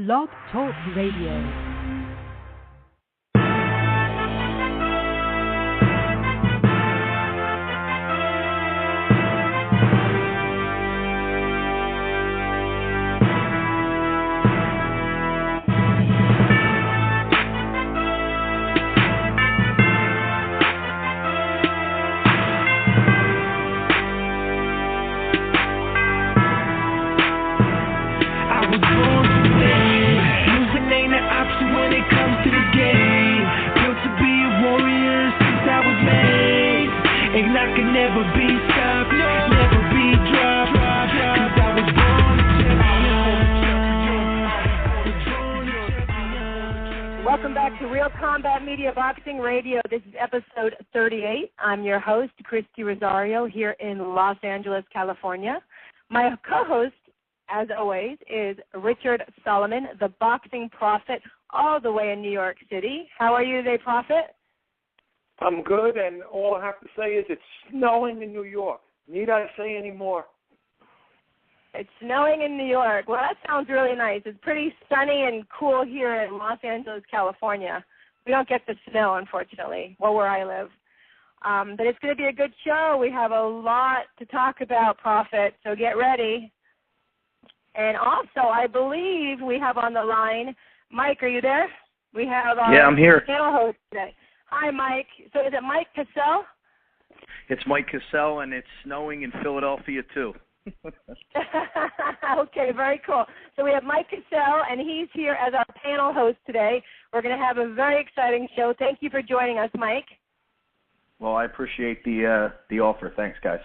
Blog Talk Radio. Welcome back to Real Combat Media Boxing Radio. This is episode 38. I'm your host, Christy Rosario, here in Los Angeles, California. My co-host, as always, is Richard Solomon, the boxing prophet, all the way in New York City. How are you today, Prophet? I'm good, and all I have to say is it's snowing in New York. Need I say any more? It's snowing in New York. Well, that sounds really nice. It's pretty sunny and cool here in Los Angeles, California. We don't get the snow, unfortunately, where I live. But it's going to be a good show. We have a lot to talk about, Prophet, so get ready. And also, I believe we have on the line, Mike, are you there? We have our I'm here. Panel host today. Hi, Mike. So is it Mike Cassell? It's Mike Cassell, and it's snowing in Philadelphia, too. Okay, very cool. So we have Mike Cassell, and he's here as our panel host today. We're going to have a very exciting show. Thank you for joining us, Mike. Well, I appreciate the offer. Thanks, guys.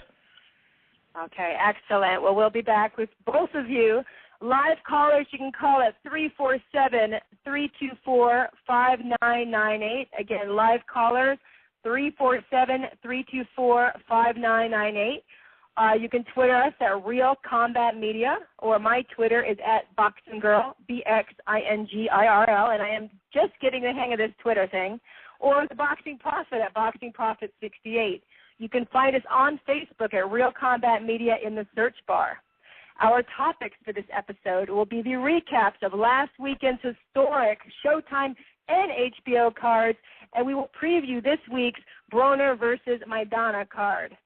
Okay, excellent. Well, we'll be back with both of you. Live callers, you can call at 347-324-5998. Again, live callers, 347-324-5998. You can Twitter us at Real Combat Media, or my Twitter is at BoxingGirl, BXINGIRL, and I am just getting the hang of this Twitter thing, or the Boxing Prophet at Boxing Prophet 68. You can find us on Facebook at Real Combat Media in the search bar. Our topics for this episode will be the recaps of last weekend's historic Showtime and HBO cards, and we will preview this week's Broner versus Maidana card.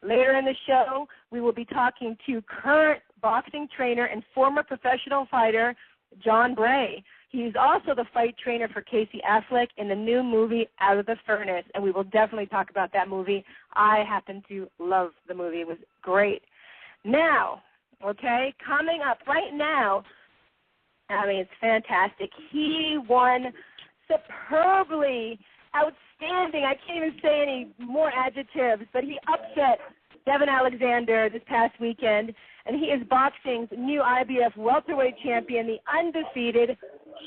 Later in the show, we will be talking to current boxing trainer and former professional fighter, John Bray. He's also the fight trainer for Casey Affleck in the new movie Out of the Furnace, and we will definitely talk about that movie. I happen to love the movie. It was great. Now, okay, coming up right now, I mean, it's fantastic. He won superbly, outstanding. I can't even say any more adjectives, but he upset Devin Alexander this past weekend, and he is boxing's new IBF welterweight champion, the undefeated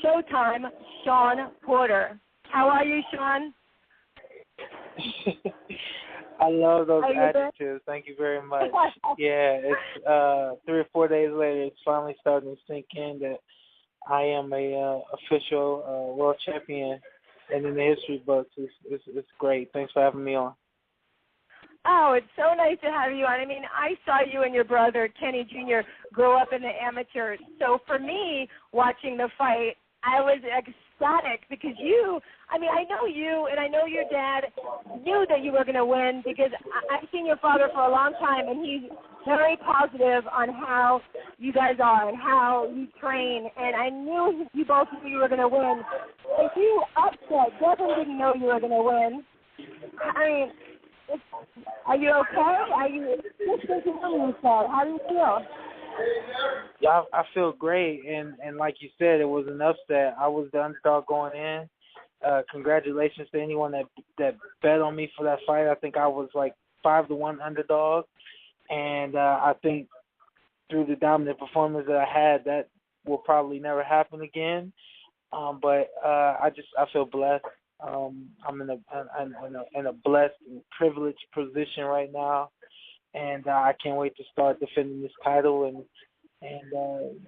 Showtime Shawn Porter. How are you, Shawn? I love those adjectives. Thank you very much. Yeah, it's 3 or 4 days later, it's finally starting to sink in that I am a official world champion. And in the history books, it's great. Thanks for having me on. Oh, it's so nice to have you on. I mean, I saw you and your brother, Kenny Jr., grow up in the amateurs. So for me, watching the fight, I was ecstatic because I know you and I know your dad knew that you were going to win because I've seen your father for a long time, and he's very positive on how you guys are and how you train, and I knew you both knew you were going to win. If you upset, Devin didn't know you were going to win. I mean, are you okay? Are you just thinking of yourself? How do you feel? Yeah, I feel great, and like you said, it was an upset. I was the underdog going in. Congratulations to anyone that bet on me for that fight. I think I was like 5-1 underdog, and I think through the dominant performance that I had, that will probably never happen again. But I feel blessed. I'm in a blessed and privileged position right now, and I can't wait to start defending this title and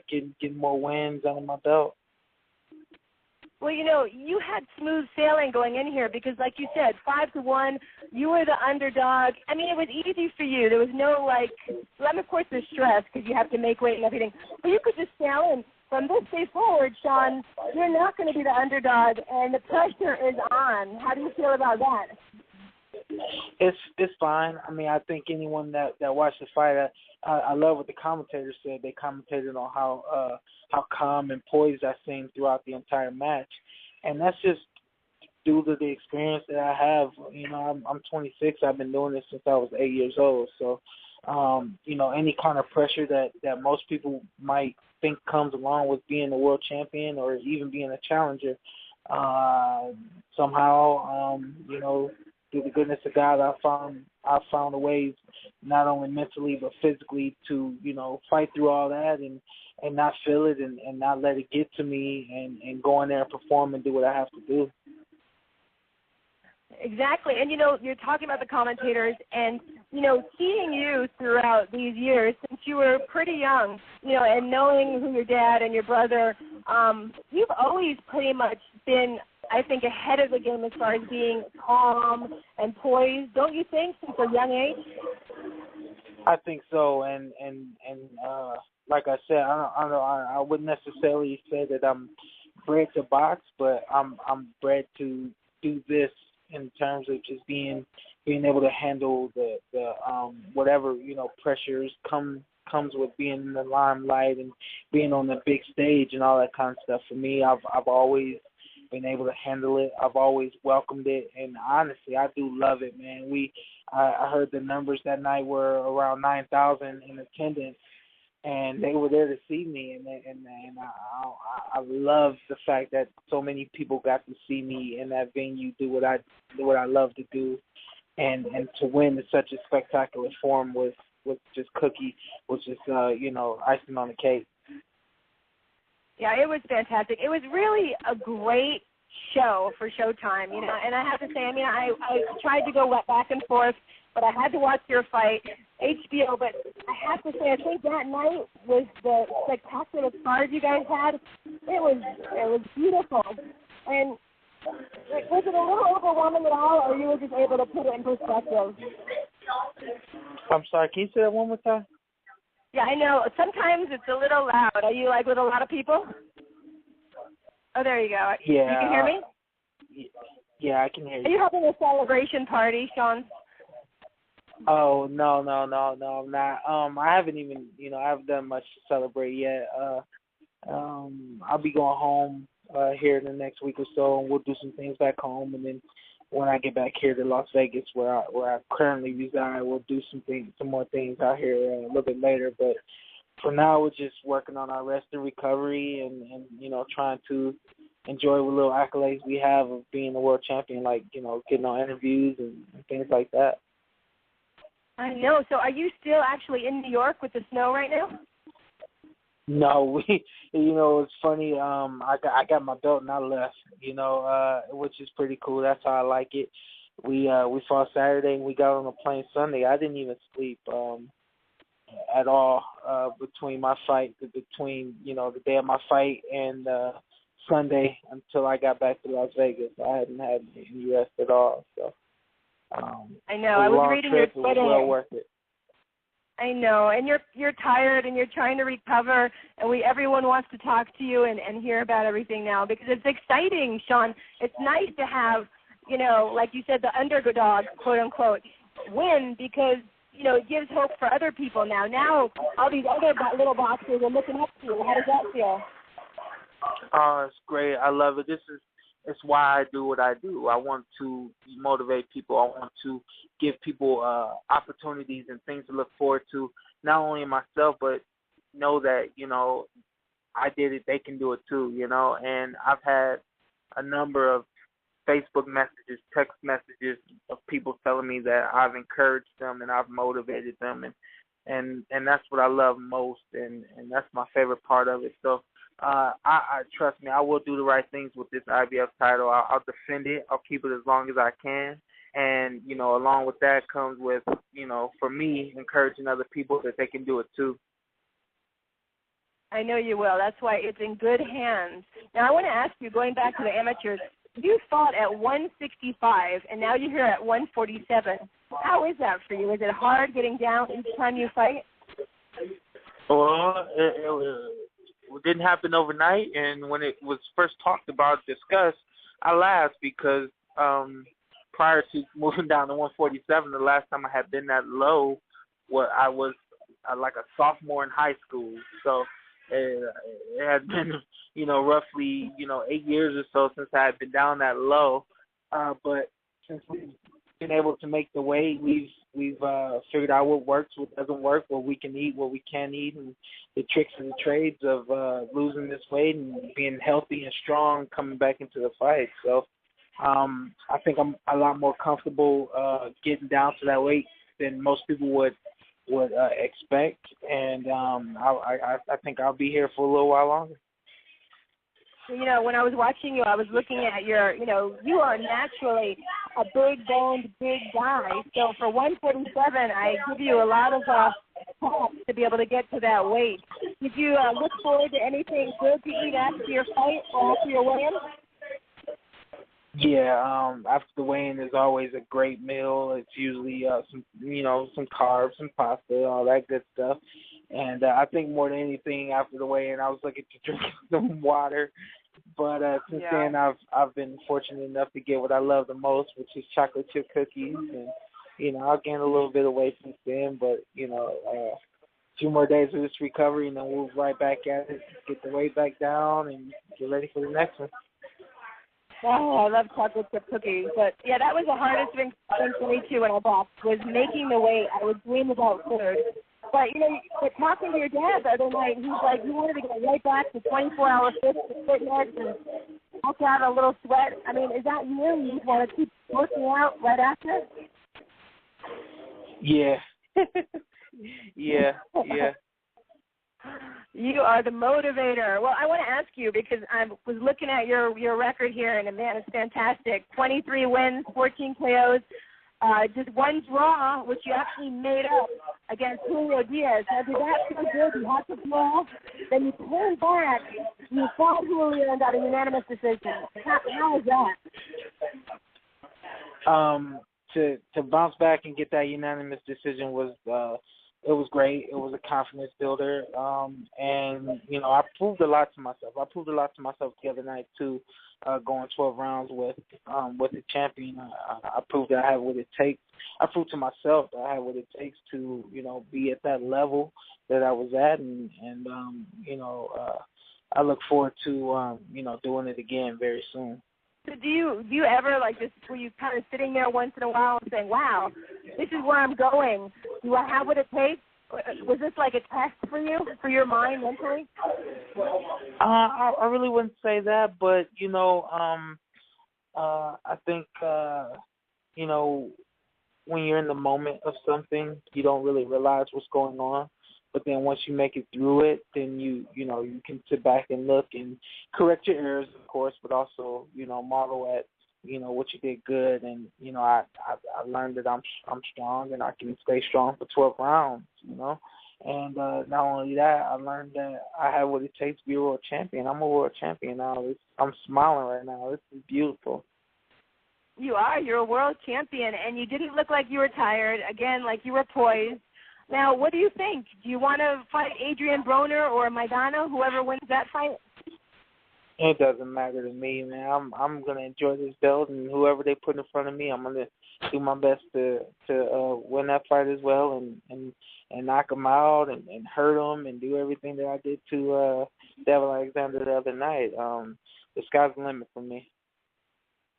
getting more wins under my belt. Well, you had smooth sailing going in here because, like you said, 5-1, you were the underdog. I mean, it was easy for you. There was no, of course, there's stress because you have to make weight and everything. But you could just sail in. from this day forward, Shawn, you're not going to be the underdog, and the pressure is on. How do you feel about that? It's fine. I mean, I think anyone that watched the fight, I love what the commentators said. They commentated on how calm and poised I seemed throughout the entire match, and that's just due to the experience that I have. You know, I'm 26. I've been doing this since I was 8 years old. So, you know, any kind of pressure that most people might think comes along with being a world champion or even being a challenger, somehow, you know, through the goodness of God, I found a way, not only mentally but physically, to, you know, fight through all that and not feel it and not let it get to me and go in there and perform and do what I have to do. Exactly. And, you know, you're talking about the commentators and, you know, seeing you throughout these years since you were pretty young, you know, and knowing who your dad and your brother, you've always pretty much been, I think, ahead of the game as far as being calm and poised, don't you think, since a young age? I think so, and like I said, I wouldn't necessarily say that I'm bred to box, but I'm bred to do this in terms of just being able to handle the whatever, you know, pressures comes with being in the limelight and being on the big stage and all that kind of stuff. For me, I've always been able to handle it. I've always welcomed it, and honestly, I do love it, man. I heard the numbers that night were around 9,000 in attendance, and they were there to see me, and I love the fact that so many people got to see me in that venue do what I love to do, and to win in such a spectacular form with just Cookie, which is you know, icing on the cake. Yeah, it was fantastic. It was really a great show for Showtime, you know, and I have to say, I mean, I tried to go back and forth, but I had to watch your fight, HBO, but I have to say, I think that night was the spectacular card you guys had. It was beautiful. And was it a little overwhelming at all, or you were just able to put it in perspective? I'm sorry, can you say that one more time? Yeah, I know. Sometimes it's a little loud. Are you, like, with a lot of people? Oh, there you go. Yeah. You can hear me? Yeah, I can hear you. Are you having a celebration party, Shawn? Oh, no, I'm not. I haven't even, you know, I haven't done much to celebrate yet. I'll be going home here in the next week or so, and we'll do some things back home, and then when I get back here to Las Vegas, where I currently reside, we'll do some more things out here a little bit later. But for now, we're just working on our rest and recovery, and you know, trying to enjoy what little accolades we have of being a world champion, like, you know, getting on interviews and things like that. I know. So are you still actually in New York with the snow right now? No, you know, it's funny. I got my belt and I left, you know, which is pretty cool. That's how I like it. We fought Saturday and we got on a plane Sunday. I didn't even sleep at all between you know, the day of my fight and Sunday until I got back to Las Vegas. I hadn't had any rest at all. So I know. I was reading your Twitter. It was well worth it. I know, and you're tired and you're trying to recover, and everyone wants to talk to you and hear about everything now because it's exciting, Shawn. It's nice to have, you know, like you said, the underdog, quote unquote, win because, you know, it gives hope for other people now. Now all these other little boxers are looking up to you. How does that feel? Oh, it's great. I love it. It's why I do what I do. I want to motivate people. I want to give people opportunities and things to look forward to, not only myself, but know that, you know, I did it, they can do it too, you know. And I've had a number of Facebook messages, text messages of people telling me that I've encouraged them and I've motivated them, and that's what I love most, and that's my favorite part of it. So I trust me, I will do the right things with this IBF title. I'll defend it. I'll keep it as long as I can. And, you know, along with that comes with, you know, for me, encouraging other people that they can do it too. I know you will. That's why it's in good hands. Now, I want to ask you, going back to the amateurs, you fought at 165, and now you're here at 147. How is that for you? Is it hard getting down each time you fight? Well, didn't happen overnight. And when it was first talked about, discussed, I laughed because prior to moving down to 147, the last time I had been that low, I was like a sophomore in high school. So it had been, roughly, 8 years or so since I had been down that low. But since we've been able to make the weight, we've figured out what works, what doesn't work, what we can eat, what we can't eat, and the tricks and the trades of losing this weight and being healthy and strong coming back into the fight. So I think I'm a lot more comfortable getting down to that weight than most people would expect, and I think I'll be here for a little while longer. When I was watching you, I was looking at you are naturally a big-boned, big guy. So for 147, I give you a lot of props to be able to get to that weight. Did you look forward to anything good to eat after your fight or after your weigh-in? Yeah, after the weigh-in is always a great meal. It's usually some carbs, some pasta, all that good stuff. And I think more than anything after the weigh-in, I was looking to drink some water. But since then, I've been fortunate enough to get what I love the most, which is chocolate chip cookies. And I'll gain a little bit of weight since then. But a few more days of this recovery, and then we'll right back at it, get the weight back down, and get ready for the next one. Oh, I love chocolate chip cookies. But, yeah, that was the hardest thing for me, too, when I boxed, was making the weight. I would dream about food. But, but talking to your dad the other night, he's like, you wanted to go right back to 24-hour fitness and work out a little sweat. I mean, is that you? You just want to keep working out right after? Yeah. yeah. You are the motivator. Well, I want to ask you, because I was looking at your record here, and, man, it's fantastic. 23 wins, 14 KOs. Just one draw, which you actually made up against Julio Diaz. Now, did that feel good? You had to draw, then you came back, you fought Julio and got a unanimous decision. How was that? To bounce back and get that unanimous decision was it was great. It was a confidence builder, and I proved a lot to myself. I proved a lot to myself the other night too. Going 12 rounds with the champion, I proved that I had what it takes. I proved to myself that I had what it takes to, be at that level that I was at, and I look forward to, doing it again very soon. So do you ever, like, this, were you kind of sitting there once in a while and saying, wow, this is where I'm going. Do I have what it takes? Was this like a test for you, for your mind mentally? I really wouldn't say that, but, I think, when you're in the moment of something, you don't really realize what's going on. But then once you make it through it, then you can sit back and look and correct your errors, of course, but also, model at, what you did good. And, I learned that I'm strong and I can stay strong for 12 rounds, And not only that, I learned that I have what it takes to be a world champion. I'm a world champion now. I'm smiling right now. This is beautiful. You are. You're a world champion, and you didn't look like you were tired. Again, like you were poised. Now, what do you think? Do you want to fight Adrian Broner or Maidana, whoever wins that fight? It doesn't matter to me, man. I'm gonna enjoy this belt, and whoever they put in front of me, I'm gonna do my best to win that fight as well, and knock them out and hurt them and do everything that I did to Devin Alexander the other night. The sky's the limit for me.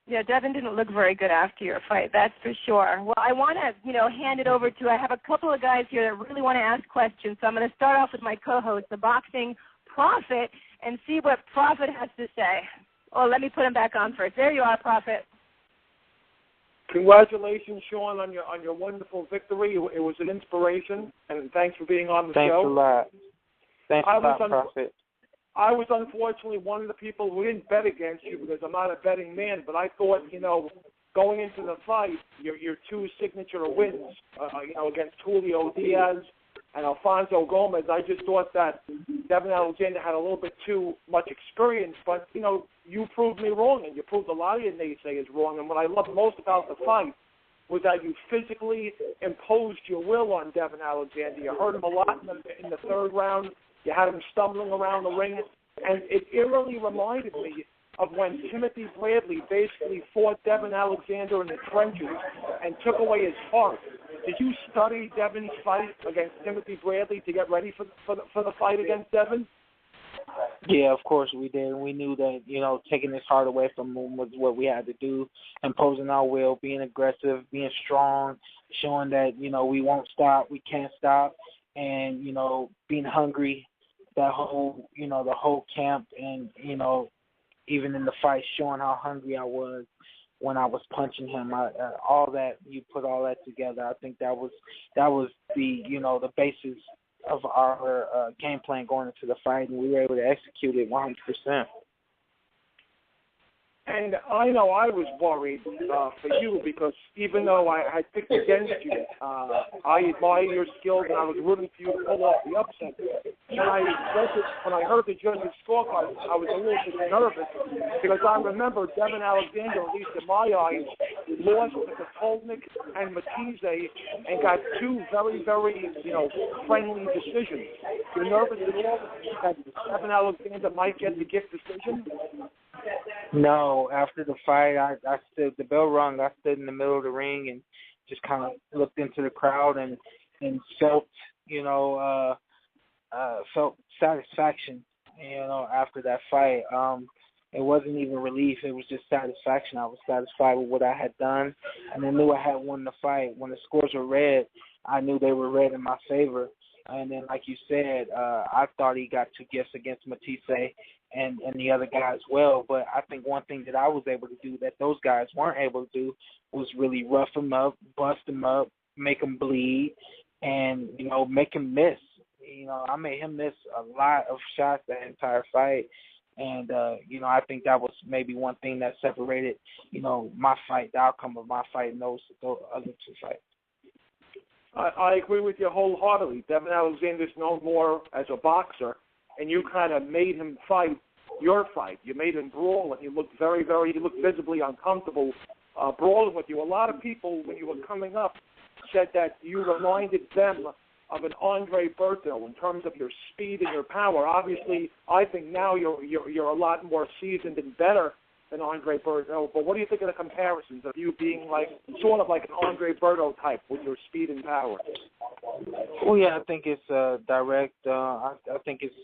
Yeah, Devin didn't look very good after your fight, that's for sure. Well, I want to, hand it over to, I have a couple of guys here that really want to ask questions, so I'm going to start off with my co-host, the Boxing Prophet, and see what Prophet has to say. Oh, let me put him back on first. There you are, Prophet. Congratulations, Shawn, on your wonderful victory. It was an inspiration, and thanks for being on the show. Thanks a lot. Thanks a lot, Prophet. I was unfortunately one of the people who didn't bet against you because I'm not a betting man, but I thought, going into the fight, your two signature wins, against Julio Diaz and Alfonso Gomez, I just thought that Devin Alexander had a little bit too much experience, but, you proved me wrong, and you proved a lot of your naysayers wrong, and what I loved most about the fight was that you physically imposed your will on Devin Alexander. You hurt him a lot in the third round. You had him stumbling around the ring, and it eerily reminded me of when Timothy Bradley basically fought Devin Alexander in the trenches and took away his heart. Did you study Devin's fight against Timothy Bradley to get ready for the fight against Devin? Yeah, of course we did. We knew that, taking his heart away from him was what we had to do, imposing our will, being aggressive, being strong, showing that, we won't stop, we can't stop, and, being hungry, that whole, the whole camp, and, even in the fight, showing how hungry I was when I was punching him. All that, you put all that together, I think that was the, the basis of our game plan going into the fight, and we were able to execute it 100%. And I know I was worried for you because even though I picked against you, I admire your skills and I was rooting for you to pull off the upset. When I heard the judges' scorecard, I was a little bit nervous because I remember Devin Alexander, at least in my eyes, lost to Katolnik and Matisse and got two very, very, friendly decisions. You're nervous at all that Devin Alexander might get the gift decision? No, after the fight, I stood, the bell rung, I stood in the middle of the ring and just kind of looked into the crowd and felt, felt satisfaction, after that fight. It wasn't even relief, it was just satisfaction. I was satisfied with what I had done, and I knew I had won the fight. When the scores were red, I knew they were red in my favor. And then, like you said, I thought he got two gifts against Matisse and the other guy as well. But I think one thing that I was able to do that those guys weren't able to do was really rough him up, bust him up, make him bleed, and, make him miss. I made him miss a lot of shots that entire fight. And, I think that was maybe one thing that separated, my fight, the outcome of my fight and those other two fights. I agree with you wholeheartedly. Devin Alexander's known more as a boxer, and you kind of made him fight your fight. You made him brawl, and he looked he looked visibly uncomfortable brawling with you. A lot of people, when you were coming up, said that you reminded them of an Andre Berto in terms of your speed and your power. Obviously, I think now you're a lot more seasoned and better than Andre Berto. But what do you think of the comparisons of you being sort of like an Andre Berto type with your speed and power? Well, yeah, I think it's direct. I think it's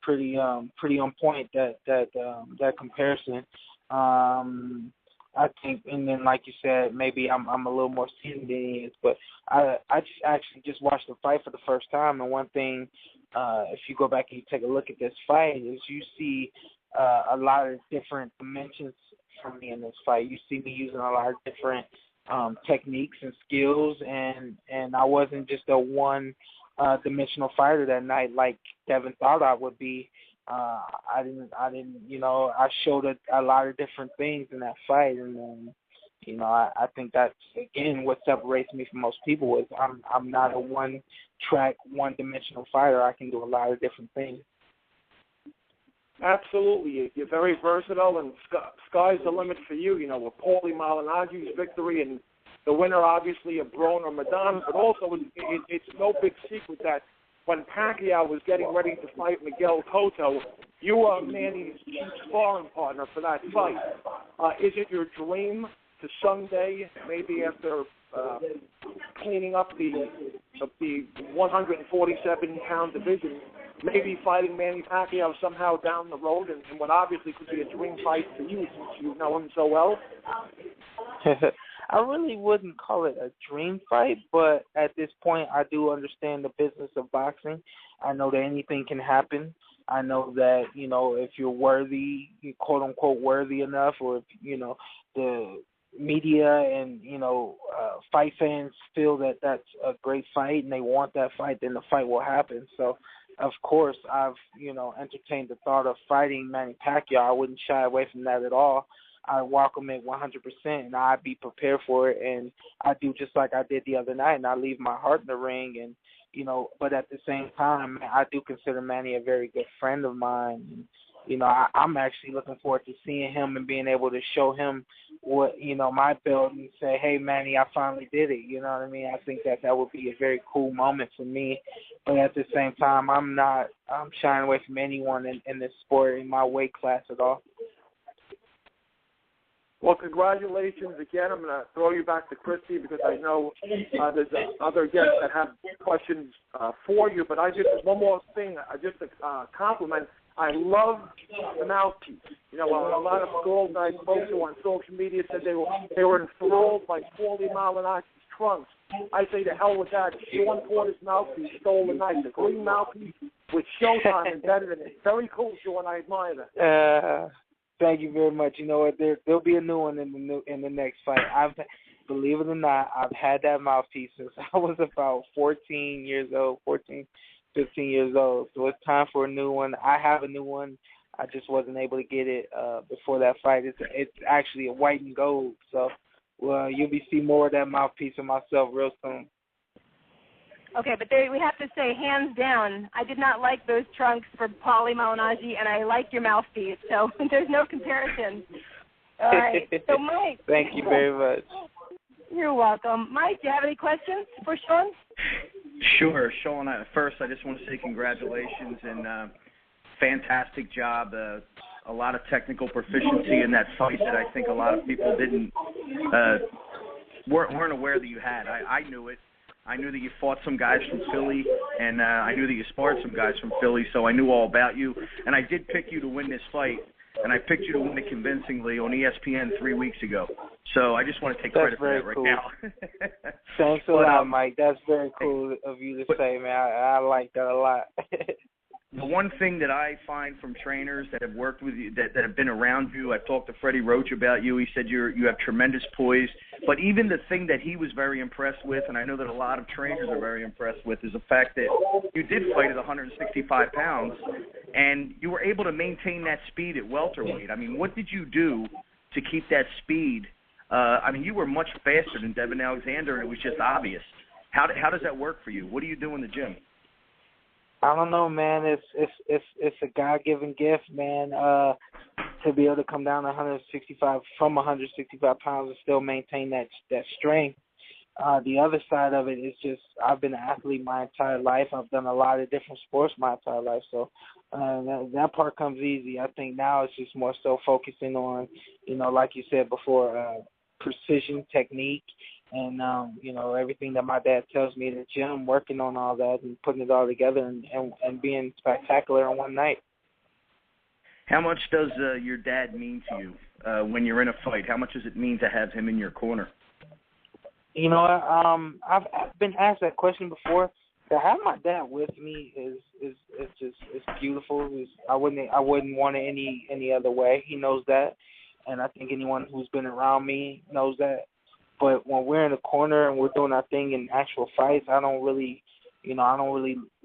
pretty on point that comparison. I think, and then like you said, maybe I'm a little more seasoned than he is. But I just watched the fight for the first time, and one thing, if you go back and you take a look at this fight, is you see a lot of different dimensions from me in this fight. You see me using a lot of different techniques and skills, and I wasn't just a one-dimensional fighter that night like Devin thought I would be. I didn't. I showed a lot of different things in that fight, and I think that's again what separates me from most people is I'm not a one-track, one-dimensional fighter. I can do a lot of different things. Absolutely. You're very versatile, and sky's the limit for you, with Paulie Malignaggi's victory and the winner, obviously, of Broner Madonna. But also, it's no big secret that when Pacquiao was getting ready to fight Miguel Cotto, you were Manny's chief sparring partner for that fight. Is it your dream to someday, maybe after cleaning up the 147-pound division, maybe fighting Manny Pacquiao somehow down the road, and what obviously could be a dream fight for you since you know him so well? I really wouldn't call it a dream fight, but at this point I do understand the business of boxing. I know that anything can happen. I know that, if you're worthy, quote-unquote worthy enough, or if, the media and, fight fans feel that that's a great fight and they want that fight, then the fight will happen. So, of course, I've, entertained the thought of fighting Manny Pacquiao. I wouldn't shy away from that at all. I welcome it 100%, and I'd be prepared for it, and I do just like I did the other night, and I leave my heart in the ring, and, but at the same time, I do consider Manny a very good friend of mine, I'm actually looking forward to seeing him and being able to show him what, my belt and say, hey, Manny, I finally did it. You know what I mean? I think that would be a very cool moment for me. But at the same time, I'm shying away from anyone in this sport in my weight class at all. Well, congratulations again. I'm going to throw you back to Christy because I know there's other guests that have questions for you. But one more thing, just a compliment. I love the mouthpiece. A lot of girls I spoke to on social media said they were enthralled by Paulie Malignaggi's trunks. I say to hell with that. Shawn Porter's mouthpiece stole the night. The green mouthpiece with Showtime embedded in it. Very cool, Shawn. I admire that. Thank you very much. You know what? There'll be a new one in the next fight. Believe it or not, I've had that mouthpiece since I was about 15 years old. So it's time for a new one. I have a new one. I just wasn't able to get it before that fight. It's actually a white and gold. So you'll be seeing more of that mouthpiece of myself real soon. Okay, but we have to say, hands down, I did not like those trunks for Paulie Malignaggi, and I like your mouthpiece. So there's no comparison. All right. So, Mike. Thank you very much. You're welcome. Mike, do you have any questions for Shawn? Sure. Shawn, first I just want to say congratulations and fantastic job. A lot of technical proficiency in that fight that I think a lot of people weren't aware that you had. I knew it. I knew that you fought some guys from Philly, and I knew that you sparred some guys from Philly, so I knew all about you. And I did pick you to win this fight, and I picked you to win it convincingly on ESPN 3 weeks ago. So I just want to take credit for that right now. Thanks a lot, Mike. That's very cool of you to say, man. I like that a lot. The one thing that I find from trainers that have worked with you, that have been around you, I've talked to Freddie Roach about you. He said you have tremendous poise. But even the thing that he was very impressed with, and I know that a lot of trainers are very impressed with, is the fact that you did fight at 165 pounds, and you were able to maintain that speed at welterweight. I mean, what did you do to keep that speed? You were much faster than Devin Alexander, and it was just obvious. How does that work for you? What do you do in the gym? I don't know, man. It's a God-given gift, man, to be able to come down to 165 pounds and still maintain that strength. The other side of it is just I've been an athlete my entire life. I've done a lot of different sports my entire life, so that part comes easy. I think now it's just more so focusing on, like you said before, precision, technique, and everything that my dad tells me in the gym, working on all that and putting it all together and being spectacular in one night. How much does your dad mean to you when you're in a fight? How much does it mean to have him in your corner? I've been asked that question before. To have my dad with me is beautiful. I wouldn't want it any other way. He knows that, and I think anyone who's been around me knows that. But when we're in the corner and we're doing our thing in actual fights, I don't really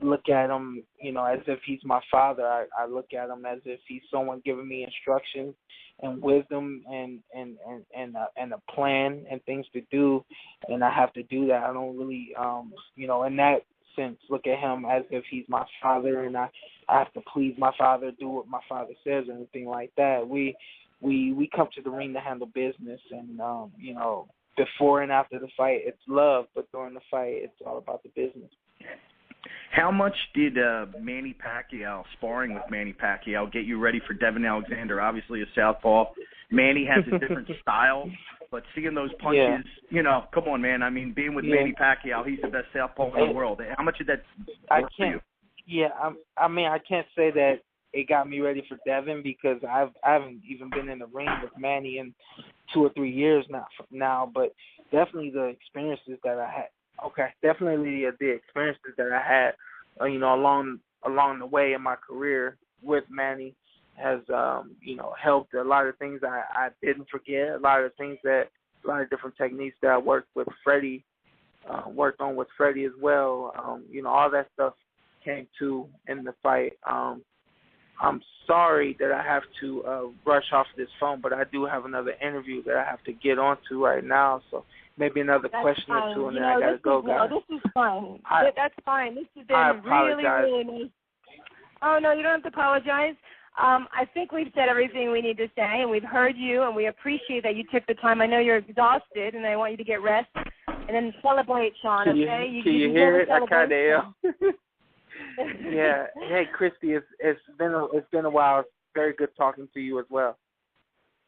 look at him, as if he's my father. I look at him as if he's someone giving me instructions and wisdom and a plan and things to do, and I have to do that. I don't really, in that sense, look at him as if he's my father and I have to please my father, do what my father says, or anything like that. We come to the ring to handle business, and before and after the fight, it's love, but during the fight, it's all about the business. How much did Manny Pacquiao, sparring with Manny Pacquiao, get you ready for Devin Alexander? Obviously a southpaw. Manny has a different style, but seeing those punches, come on, man. I mean, being with Manny Pacquiao, he's the best southpaw in the world. How much did that work for you? Yeah, I can't say that it got me ready for Devin because I haven't even been in the ring with Manny in 2 or 3 years now, but definitely the experiences that I had. Okay, definitely the experiences that I had, along the way in my career with Manny has, helped a lot of things I didn't forget, a lot of different techniques that I worked on with Freddie as well. All that stuff came to in the fight. I'm sorry that I have to rush off this phone, but I do have another interview that I have to get onto right now, so maybe another question or two, and then I got to go, guys. No, this is fine. That's fine. This has been really, really nice. Oh, no, you don't have to apologize. I think we've said everything we need to say, and we've heard you, and we appreciate that you took the time. I know you're exhausted, and I want you to get rest and then celebrate, Shawn. Can okay? You hear it? I kind of am. Yeah. Hey, Christy, it's been a while. It's very good talking to you as well.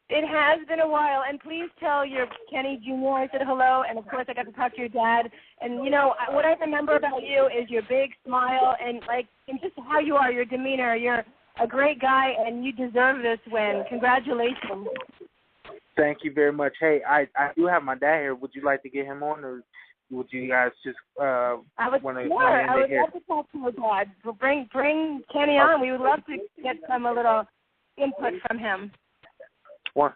It has been a while, and please tell your Kenny Jr. I said hello, and of course I got to talk to your dad. And you know what I remember about you is your big smile and just how you are, your demeanor. You're a great guy, and you deserve this win. Congratulations. Thank you very much. Hey, I do have my dad here. Would you like to get him on, or would you guys just want to end it here? I would love to talk to your dad. Bring Kenny on. We would love to get a little input from him. One.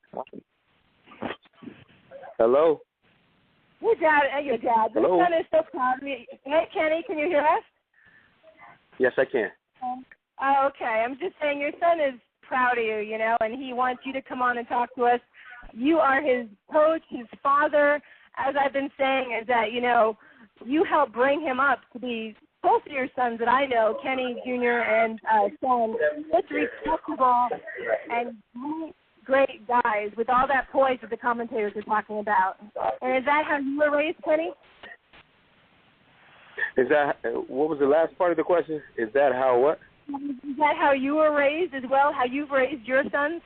Hello. Your dad. Hello. Your son is so proud of me. Hey, Kenny, can you hear us? Yes, I can. Oh, okay. I'm just saying your son is proud of you, you know, and he wants you to come on and talk to us. You are his coach, his father. As I've been saying, is that, you know, you helped bring him up to be both of your sons that I know, Kenny Jr. and Shawn, such respectable and great guys with all that poise that the commentators are talking about. And is that how you were raised, Kenny? Is that what was the last part of the question? Is that how what? Is that how you were raised as well? How you've raised your sons?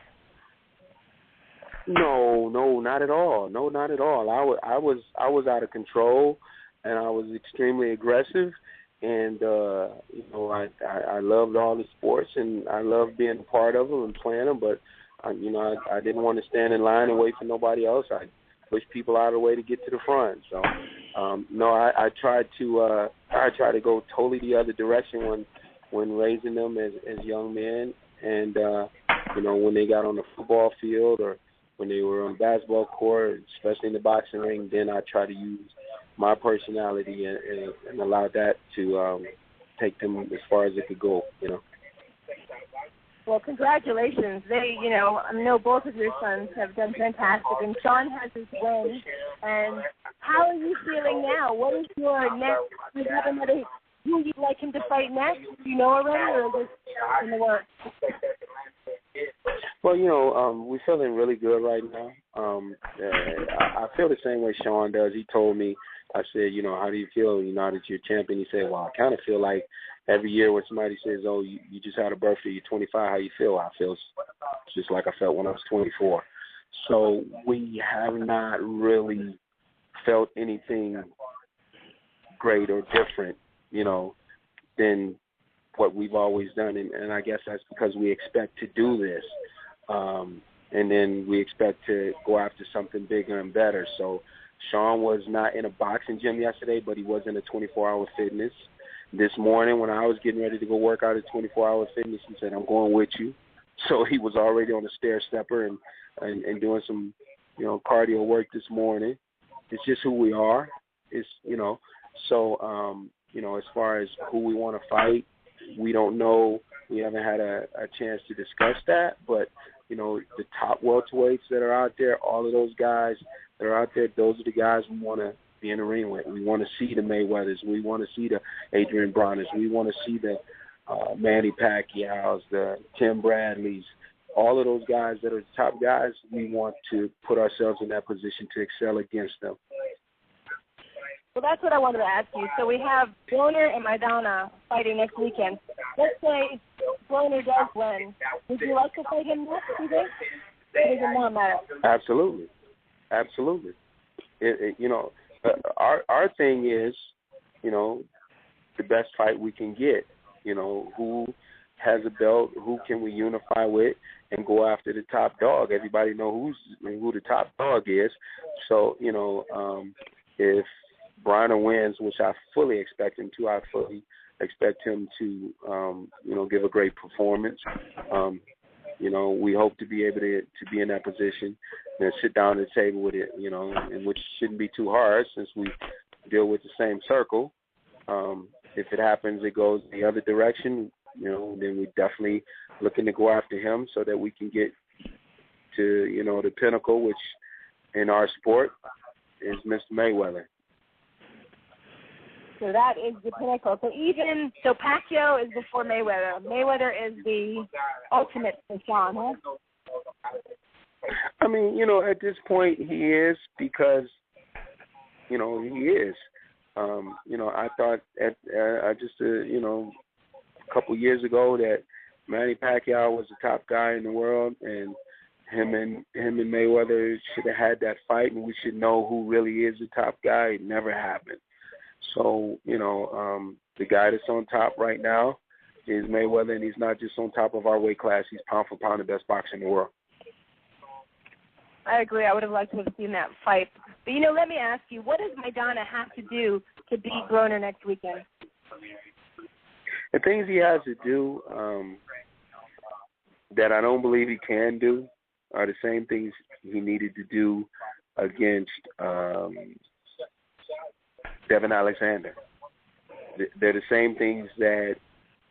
No, not at all. No, not at all. I was out of control, and I was extremely aggressive, and you know, I loved all the sports, and I loved being a part of them and playing them. But I didn't want to stand in line and wait for nobody else. I pushed people out of the way to get to the front. So no, I tried to go totally the other direction when raising them as young men, and you know, when they got on the football field or when they were on the basketball court, especially in the boxing ring, then I try to use my personality and allow that to take them as far as it could go, you know. Well, congratulations. They, you know, I know both of your sons have done fantastic, and Shawn has his win. And how are you feeling now? What is your next? Do you have another? Who you'd like him to fight next? Do you know already, or is this in the works? Well, you know, we're feeling really good right now. I feel the same way Shawn does. He told me, I said, you know, how do you feel now that you're champion? He said, well, I kind of feel like every year when somebody says, oh, you just had a birthday, you're 25, how you feel? I feel just like I felt when I was 24. So we have not really felt anything great or different, you know, than what we've always done. And I guess that's because we expect to do this. And then we expect to go after something bigger and better. So Shawn was not in a boxing gym yesterday, but he was in a 24-hour fitness. This morning when I was getting ready to go work out at 24-hour fitness, he said, I'm going with you. So he was already on the stair stepper and doing some, you know, cardio work this morning. It's just who we are. It's, you know, so, you know, as far as who we want to fight, we don't know. We haven't had a chance to discuss that, but, you know, the top welterweights that are out there, all of those guys that are out there, those are the guys we want to be in the ring with. We want to see the Mayweathers. We want to see the Adrian Browners. We want to see the Manny Pacquiao's, the Tim Bradleys, all of those guys that are the top guys. We want to put ourselves in that position to excel against them. Well, that's what I wanted to ask you. So we have Broner and Maidana fighting next weekend. Let's say Broner does win. Would you like to fight him next, do you think? Or does it not matter? Absolutely. You know, our thing is, you know, the best fight we can get. You know, who has a belt, who can we unify with and go after the top dog. Everybody know who the top dog is. So, you know, if Bryner wins, which I fully expect him to, I fully expect him to, you know, give a great performance. You know, we hope to be able to be in that position and sit down at the table with it, you know, and which shouldn't be too hard since we deal with the same circle. If it happens, it goes the other direction, you know, then we definitely looking to go after him so that we can get to, you know, the pinnacle, which in our sport is Mr. Mayweather. So that is the pinnacle. So Pacquiao is before Mayweather. Mayweather is the ultimate for Shawn, huh? I mean, you know, at this point he is because, you know, he is. You know, I thought a couple years ago that Manny Pacquiao was the top guy in the world, and him and Mayweather should have had that fight, and we should know who really is the top guy. It never happened. So, you know, the guy that's on top right now is Mayweather, and he's not just on top of our weight class. He's pound for pound the best boxer in the world. I agree. I would have liked to have seen that fight. But, you know, let me ask you, what does Maidana have to do to beat Broner next weekend? The things he has to do that I don't believe he can do are the same things he needed to do against Devin Alexander. They're the same things that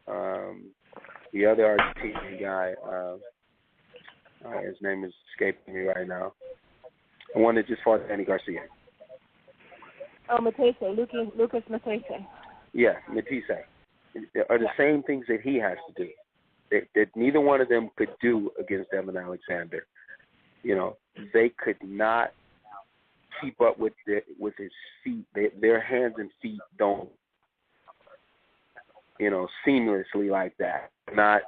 the other Argentinian guy, his name is escaping me right now, the one that just fought Danny Garcia. Oh, Matisse, Lucas Matisse. Yeah, Matisse. Are the same things that he has to do that neither one of them could do against Devin Alexander. You know, they could not keep up with his feet. Their hands and feet don't, you know, seamlessly like that. Not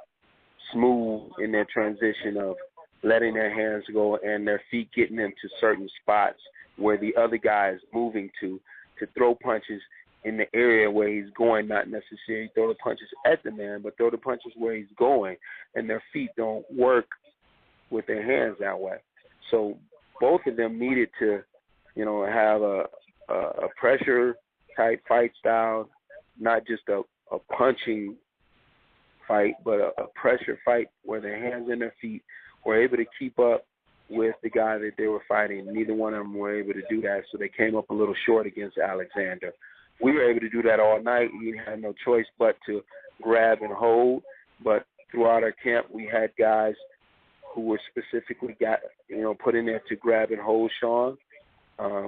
smooth in their transition of letting their hands go and their feet getting them to certain spots where the other guy is moving to throw punches in the area where he's going, not necessarily throw the punches at the man, but throw the punches where he's going, and their feet don't work with their hands that way. So both of them needed to, you know, have a pressure type fight style, not just a punching fight, but a pressure fight where their hands and their feet were able to keep up with the guy that they were fighting. Neither one of them were able to do that, so they came up a little short against Alexander. We were able to do that all night. We had no choice but to grab and hold. But throughout our camp, we had guys who were specifically put in there to grab and hold Shawn.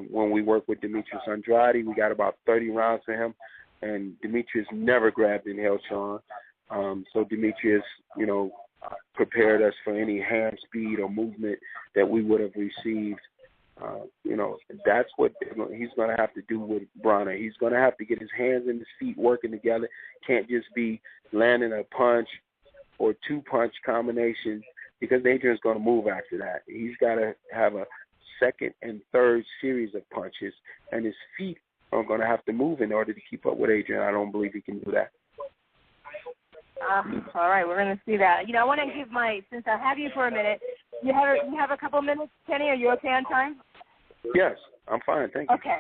When we worked with Demetrius Andrade, we got about 30 rounds for him, and Demetrius never grabbed and held Shawn. So Demetrius, you know, prepared us for any hand speed or movement that we would have received. You know, that's what he's going to have to do with Broner. He's going to have to get his hands and his feet working together. Can't just be landing a punch or two-punch combination because Adrian's going to move after that. He's got to have a second and third series of punches, and his feet are going to have to move in order to keep up with Adrian. I don't believe he can do that. All right, we're going to see that. You know, I want to give since I have you for a minute, you have a couple minutes, Kenny? Are you okay on time? Yes, I'm fine, thank you. Okay,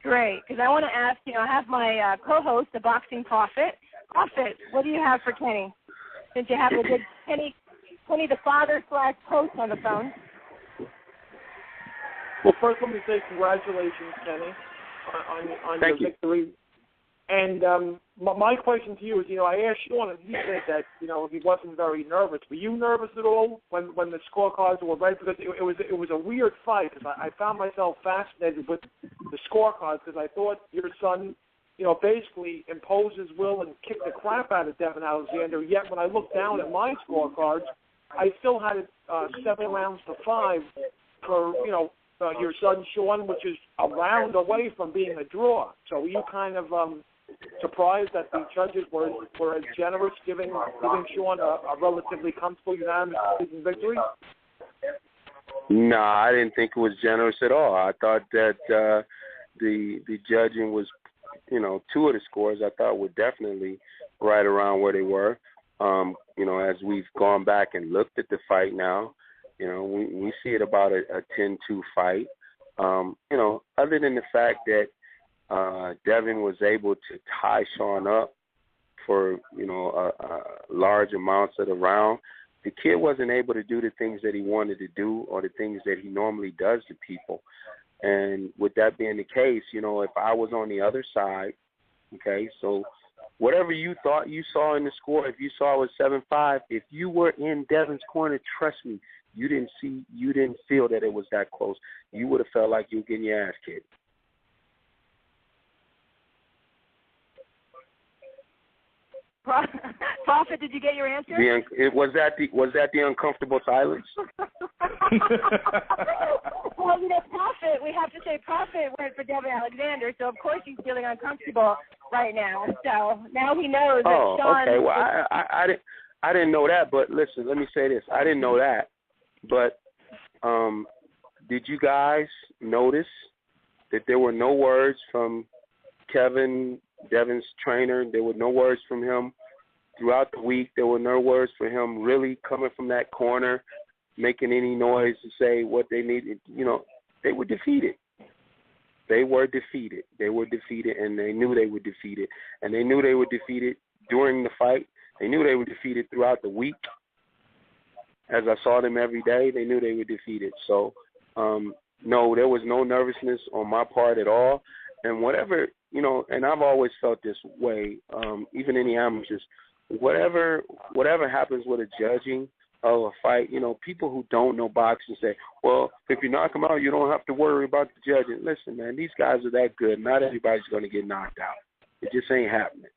great. Because I want to ask, you know, I have my co-host, the Boxing Prophet. Prophet, what do you have for Kenny? Since you have a good Kenny the father/coach on the phone. Well, first let me say congratulations, Kenny, on your victory. And my question to you is, you know, I asked Shawn, and he said that, you know, he wasn't very nervous. Were you nervous at all when the scorecards were read? Because it was a weird fight. Because I found myself fascinated with the scorecards because I thought your son, you know, basically imposed his will and kicked the crap out of Devin Alexander. Yet when I looked down at my scorecards, I still had it 7 rounds to 5 for, you know, your son Shawn, which is a round away from being a draw. So were you kind of surprised that the judges were as generous, giving Shawn a relatively comfortable unanimous decision victory? No, I didn't think it was generous at all. I thought that the judging was, you know, 2 of the scores I thought were definitely right around where they were. You know, as we've gone back and looked at the fight now, you know, we see it about a 10-2 fight. You know, other than the fact that Devin was able to tie Shawn up for, you know, large amounts of the round, the kid wasn't able to do the things that he wanted to do or the things that he normally does to people. And with that being the case, you know, if I was on the other side, okay, so whatever you thought you saw in the score, if you saw it was 7-5, if you were in Devin's corner, trust me, you didn't feel that it was that close. You would have felt like you were getting your ass kicked. Prophet, did you get your answer? Was that the uncomfortable silence? Well, Prophet, we have to say Prophet went for Devin Alexander, so of course he's feeling uncomfortable right now. So now he knows that Shawn... okay. Well, I didn't know that, but listen, let me say this. I didn't know that, but did you guys notice that there were no words from Kevin, Devin's trainer? There were no words from him throughout the week. There were no words for him really coming from that corner, making any noise to say what they needed. They were defeated. They were defeated. They were defeated, and they knew they were defeated. And they knew they were defeated during the fight. They knew they were defeated throughout the week. As I saw them every day, they knew they were defeated. So, no, there was no nervousness on my part at all. And whatever, and I've always felt this way, even in the amateurs, whatever happens with a judging of a fight, people who don't know boxing say, well, if you knock them out, you don't have to worry about the judging. Listen, man, these guys are that good. Not everybody's going to get knocked out. It just ain't happening.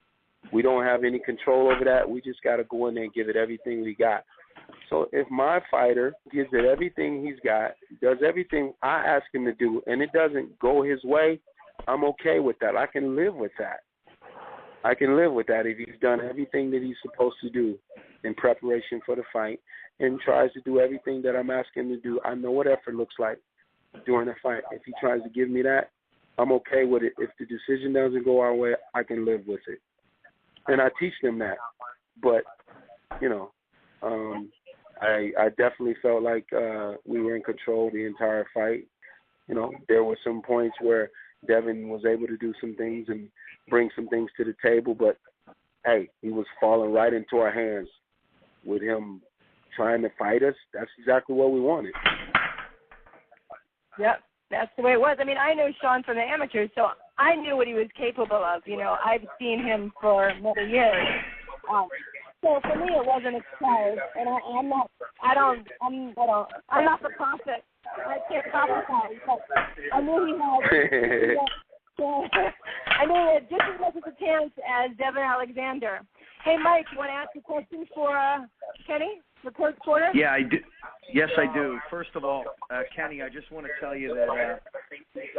We don't have any control over that. We just got to go in there and give it everything we got. So if my fighter gives it everything he's got, does everything I ask him to do, and it doesn't go his way, I'm okay with that. I can live with that. I can live with that if he's done everything that he's supposed to do in preparation for the fight and tries to do everything that I'm asking him to do. I know what effort looks like during the fight. If he tries to give me that, I'm okay with it. If the decision doesn't go our way, I can live with it. And I teach them that. But, I definitely felt like we were in control the entire fight. There were some points where Devin was able to do some things and bring some things to the table, but, hey, he was falling right into our hands with him trying to fight us. That's exactly what we wanted. Yep, that's the way it was. I mean, I know Shawn from the amateurs, so I knew what he was capable of. I've seen him for many years. So for me, it wasn't a surprise, and I'm not the prophet. I can't prophesy, but I knew he had. I knew he had just as much of a chance as Devin Alexander. Hey, Mike, you want to ask a question for Kenny, for Coach Porter? Yeah, I do. Yes, I do. First of all, Kenny, I just want to tell you that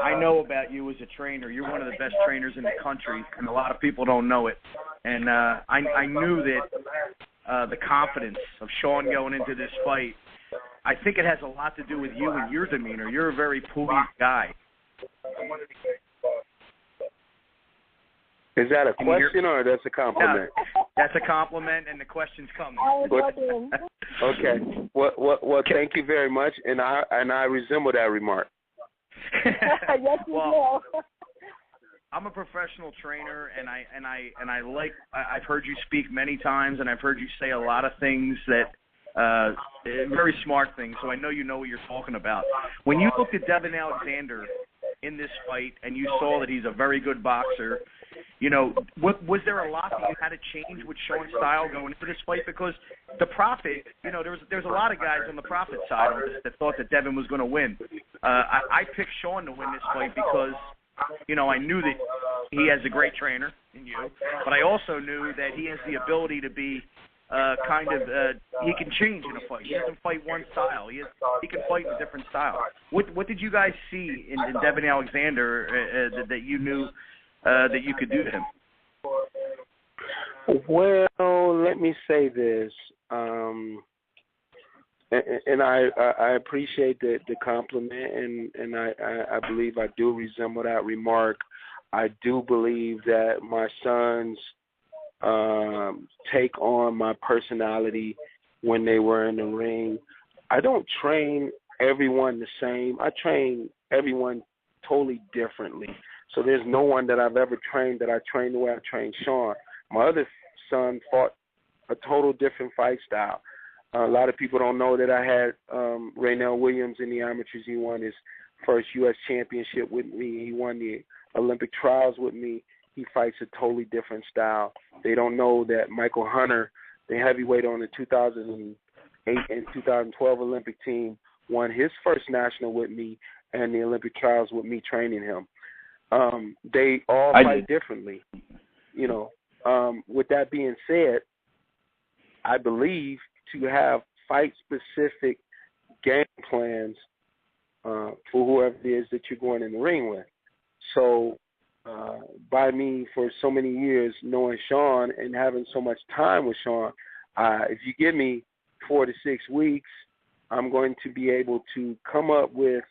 I know about you as a trainer. You're one of the best trainers in the country, and a lot of people don't know it. And I knew that the confidence of Shawn going into this fight, I think it has a lot to do with you and your demeanor. You're a very poised guy. Is that a question or that's a compliment? No, that's a compliment, and the question's coming. Okay. Well, thank you very much, and I resemble that remark. Yes, you do. I'm a professional trainer, and I've heard you speak many times, and I've heard you say a lot of things that very smart things. So I know you know what you're talking about. When you looked at Devin Alexander in this fight, and you saw that he's a very good boxer, was there a lot that you had to change with Shawn's style going into this fight? Because the Prophet, there's a lot of guys on the Prophet side that thought that Devin was going to win. I picked Shawn to win this fight because, I knew that he has a great trainer in you, but I also knew that he has the ability to be he can change in a fight. He doesn't fight one style. He can fight in a different style. What did you guys see in Devin Alexander that you knew that you could do to him? Well, let me say this, and I appreciate the compliment, and I believe I do resemble that remark. I do believe that my sons take on my personality when they were in the ring. I don't train everyone the same. I train everyone totally differently. So there's no one that I've ever trained that I trained the way I trained Shawn. My other son fought a total different fight style. A lot of people don't know that I had Raynell Williams in the amateurs. He won his first U.S. championship with me. He won the Olympic trials with me. He fights a totally different style. They don't know that Michael Hunter, the heavyweight on the 2008 and 2012 Olympic team, won his first national with me and the Olympic trials with me training him. They all fight differently. with that being said, I believe to have fight-specific game plans for whoever it is that you're going in the ring with. So by me, for so many years, knowing Shawn and having so much time with Shawn, if you give me 4 to 6 weeks, I'm going to be able to come up with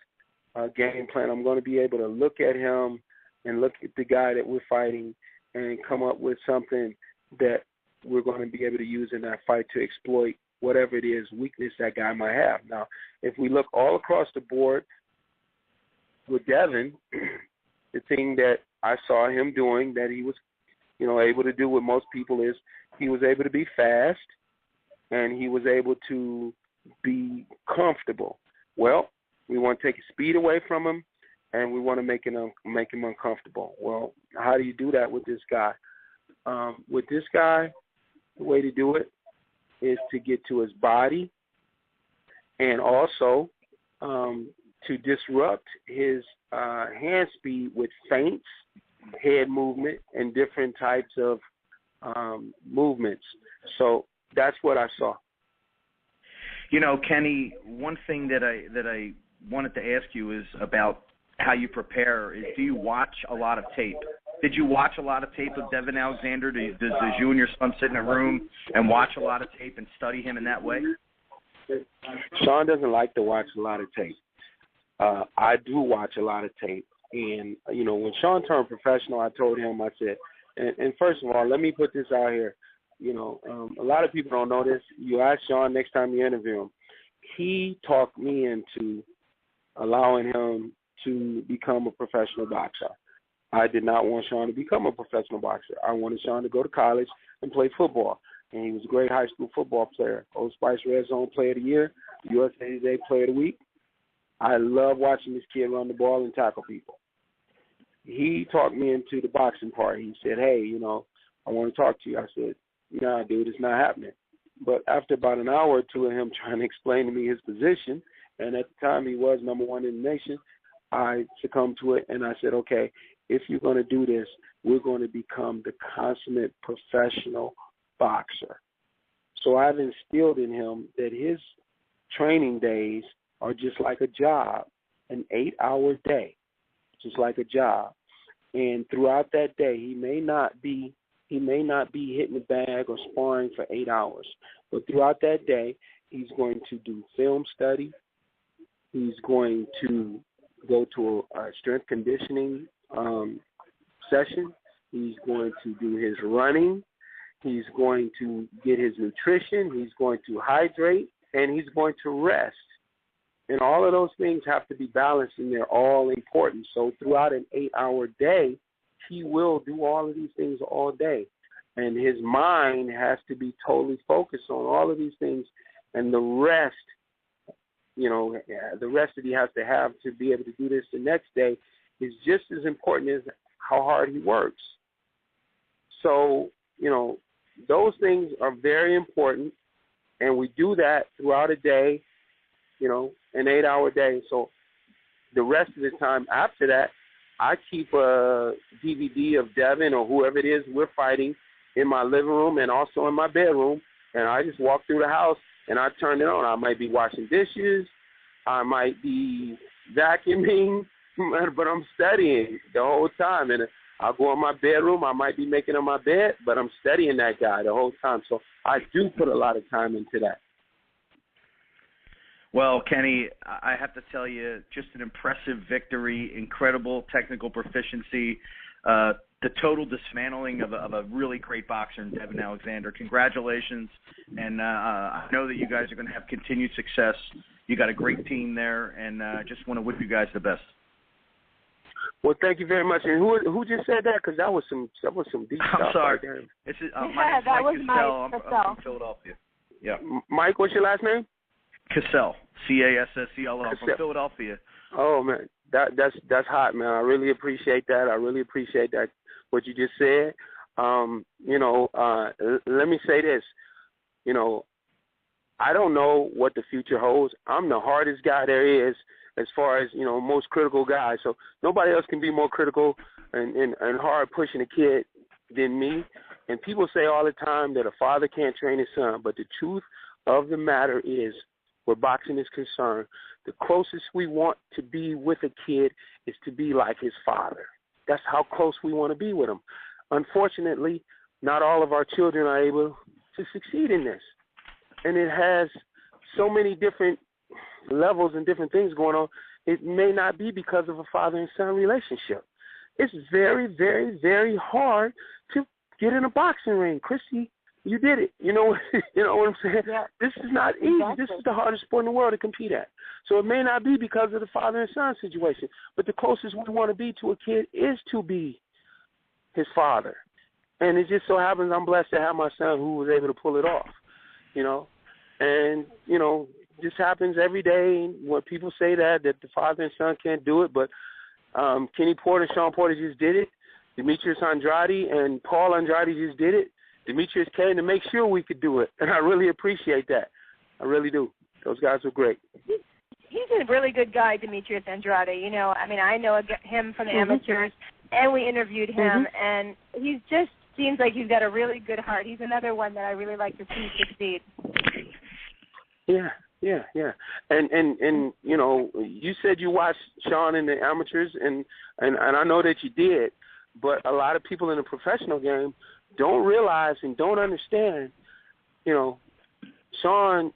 a game plan. I'm going to be able to look at him and look at the guy that we're fighting and come up with something that we're going to be able to use in that fight to exploit whatever it is, weakness that guy might have. Now, if we look all across the board with Devin, the thing that I saw him doing that he was, able to do what most people is, he was able to be fast and he was able to be comfortable. Well, we want to take his speed away from him and we want to make him uncomfortable. Well, how do you do that with this guy? With this guy, the way to do it is to get to his body and also to disrupt his hand speed with feints, head movement, and different types of movements. So that's what I saw. Kenny, one thing that I wanted to ask you is about how you prepare. Do you watch a lot of tape? Did you watch a lot of tape of Devin Alexander? Does you and your son sit in a room and watch a lot of tape and study him in that way? Shawn doesn't like to watch a lot of tape. I do watch a lot of tape. And, when Shawn turned professional, I told him, I said, and first of all, let me put this out here. A lot of people don't know this. You ask Shawn next time you interview him. He talked me into allowing him to become a professional boxer. I did not want Shawn to become a professional boxer. I wanted Shawn to go to college and play football. And he was a great high school football player. Old Spice Red Zone Player of the Year, USA Today Player of the Week. I love watching this kid run the ball and tackle people. He talked me into the boxing part. He said, hey, I want to talk to you. I said, nah, dude, it's not happening. But after about an hour or two of him trying to explain to me his position, and at the time he was number one in the nation, I succumbed to it, and I said, okay, if you're going to do this, we're going to become the consummate professional boxer. So I've instilled in him that his training days are just like a job, an 8-hour day, just like a job. And throughout that day, he may not be hitting the bag or sparring for 8 hours, but throughout that day, he's going to do film study. He's going to go to a strength conditioning session. He's going to do his running. He's going to get his nutrition. He's going to hydrate, and he's going to rest. And all of those things have to be balanced, and they're all important. So throughout an 8-hour day, he will do all of these things all day. And his mind has to be totally focused on all of these things. And the rest, the rest that he has to have to be able to do this the next day is just as important as how hard he works. So, those things are very important. And we do that throughout a day, an 8-hour day. So the rest of the time after that, I keep a DVD of Devin or whoever it is we're fighting in my living room and also in my bedroom, and I just walk through the house and I turn it on. I might be washing dishes, I might be vacuuming, but I'm studying the whole time. And I'll go in my bedroom, I might be making up my bed, but I'm studying that guy the whole time. So I do put a lot of time into that. Well, Kenny, I have to tell you, just an impressive victory, incredible technical proficiency, the total dismantling of a really great boxer in Devin Alexander. Congratulations, and I know that you guys are going to have continued success. You got a great team there, and just want to wish you guys the best. Well, thank you very much. And who just said that? Because that was some deep stuff. I'm sorry. Right there. Yeah, that was Mike Cassell. I'm from Philadelphia. Yeah. Mike, what's your last name? Cassell, Cassell. I'm from Philadelphia. Oh man, that's hot, man. I really appreciate that. I really appreciate that what you just said. Let me say this. I don't know what the future holds. I'm the hardest guy there is as far as most critical guy. So nobody else can be more critical and hard pushing a kid than me. And people say all the time that a father can't train his son, but the truth of the matter is, where boxing is concerned, the closest we want to be with a kid is to be like his father. That's how close we want to be with him. Unfortunately, not all of our children are able to succeed in this. And it has so many different levels and different things going on. It may not be because of a father and son relationship. It's very, very, very hard to get in a boxing ring. Chrissy, you did it. You know what I'm saying? Yeah. This is not easy. Exactly. This is the hardest sport in the world to compete at. So it may not be because of the father and son situation, but the closest we want to be to a kid is to be his father. And it just so happens I'm blessed to have my son who was able to pull it off, And, this happens every day when people say that the father and son can't do it. But Kenny Porter and Shawn Porter just did it. Demetrius Andrade and Paul Andrade just did it. Demetrius came to make sure we could do it. And I really appreciate that. I really do. Those guys were great. He's a really good guy, Demetrius Andrade. I know him from the amateurs, and we interviewed him, and he just seems like he's got a really good heart. He's another one that I really like to see succeed. Yeah. And you said you watched Shawn in the amateurs, and I know that you did, but a lot of people in the professional game don't realize and don't understand, Shawn,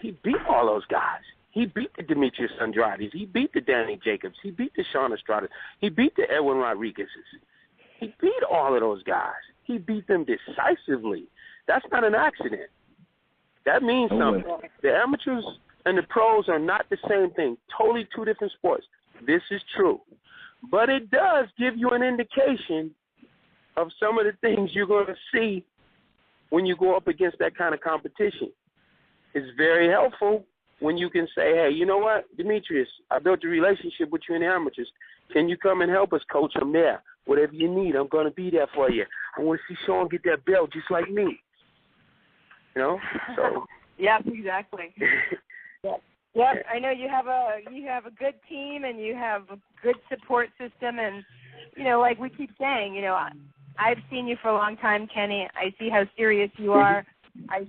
he beat all those guys. He beat the Demetrius Andrades. He beat the Danny Jacobs. He beat the Sean Estrada. He beat the Edwin Rodriguez's. He beat all of those guys. He beat them decisively. That's not an accident. That means something. The amateurs and the pros are not the same thing. Totally two different sports. This is true. But it does give you an indication of some of the things you're going to see when you go up against that kind of competition. It's very helpful when you can say, hey, you know what, Demetrius, I built a relationship with you in the amateurs. Can you come and help us, coach? I'm there. Whatever you need, I'm going to be there for you. I want to see Shawn get that belt just like me. So. Yep, exactly. Yep. I know you have a good team and you have a good support system, and like we keep saying, I've seen you for a long time, Kenny. I see how serious you are. I've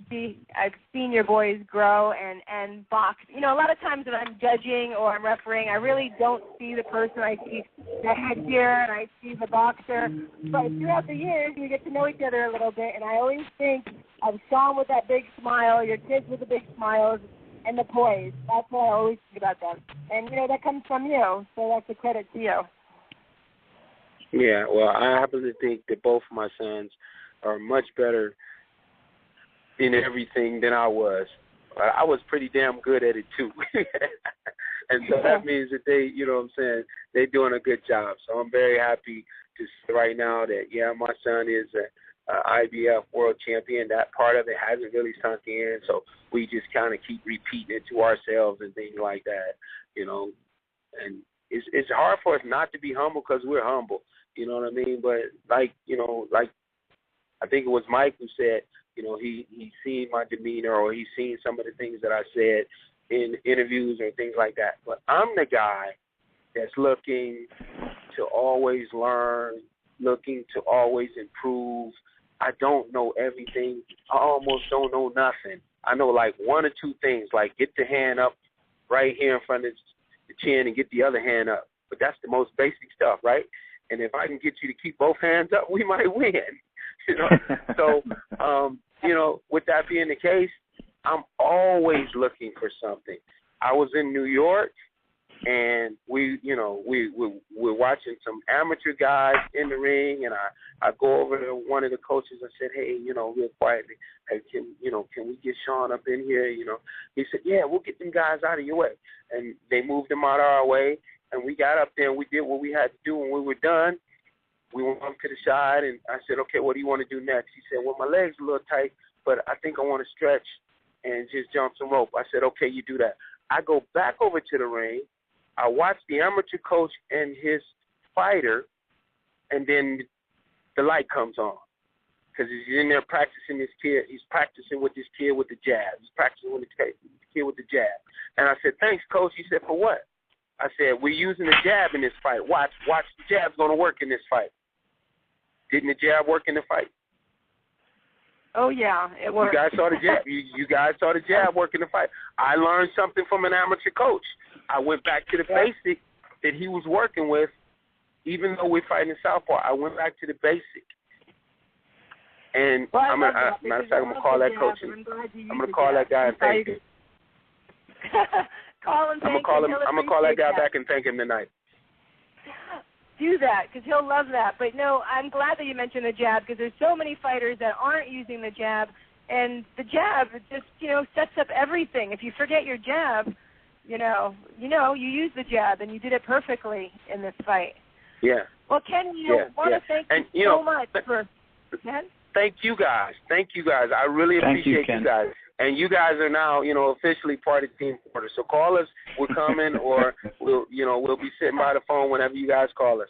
seen your boys grow and box. A lot of times when I'm judging or I'm refereeing, I really don't see the person. I see the headgear and I see the boxer. But throughout the years, we get to know each other a little bit, and I always think of Shawn with that big smile, your kids with the big smiles, and the poise. That's what I always think about them. And, that comes from you, so that's a credit to you. Yeah, well, I happen to think that both of my sons are much better in everything than I was. I was pretty damn good at it, too. And so that means that they, they're doing a good job. So I'm very happy to say right now that, my son is a IBF world champion. That part of it hasn't really sunk in, so we just kind of keep repeating it to ourselves and things like that, And it's hard for us not to be humble because we're humble, you know what I mean? But like I think it was Mike who said, he's seen my demeanor or he's seen some of the things that I said in interviews or things like that. But I'm the guy that's looking to always learn, looking to always improve. I don't know everything. I almost don't know nothing. I know like one or two things, like get the hand up right here in front of the chin and get the other hand up. But that's the most basic stuff, right? And if I can get you to keep both hands up, we might win. So, with that being the case, I'm always looking for something. I was in New York, and we're watching some amateur guys in the ring, and I go over to one of the coaches and said, hey, real quietly, hey, can we get Shawn up in here? He said, yeah, we'll get them guys out of your way. And they moved them out of our way, and we got up there and we did what we had to do. When we were done, we went up to the side, and I said, okay, what do you want to do next? He said, well, my legs are a little tight, but I think I want to stretch and just jump some rope. I said, okay, you do that. I go back over to the ring. I watch the amateur coach and his fighter, and then the light comes on because he's in there practicing this kid. He's practicing with this kid with the jab. He's practicing with the kid with the jab. And I said, thanks, coach. He said, for what? I said, we're using the jab in this fight. Watch, the jab's going to work in this fight. Didn't the jab work in the fight? Oh, yeah, it worked. You guys saw the jab. You guys saw the jab working the fight. I learned something from an amateur coach. I went back to the basic that he was working with, even though we're fighting in southpaw. I went back to the basic. And matter of fact, I'm going to call that coach. I'm going to call that guy and thank him. Call him. I'm going to call that guy back and thank him tonight. Do that, because he'll love that. But no, I'm glad that you mentioned the jab, because there's so many fighters that aren't using the jab, and the jab just, sets up everything. If you forget your jab, you use the jab, and you did it perfectly in this fight. Yeah. Well, Ken, want to thank you so much for. Ken? Thank you guys. I really appreciate you guys. And you guys are now, officially part of Team Porter. So call us. We're coming, or we'll be sitting by the phone whenever you guys call us.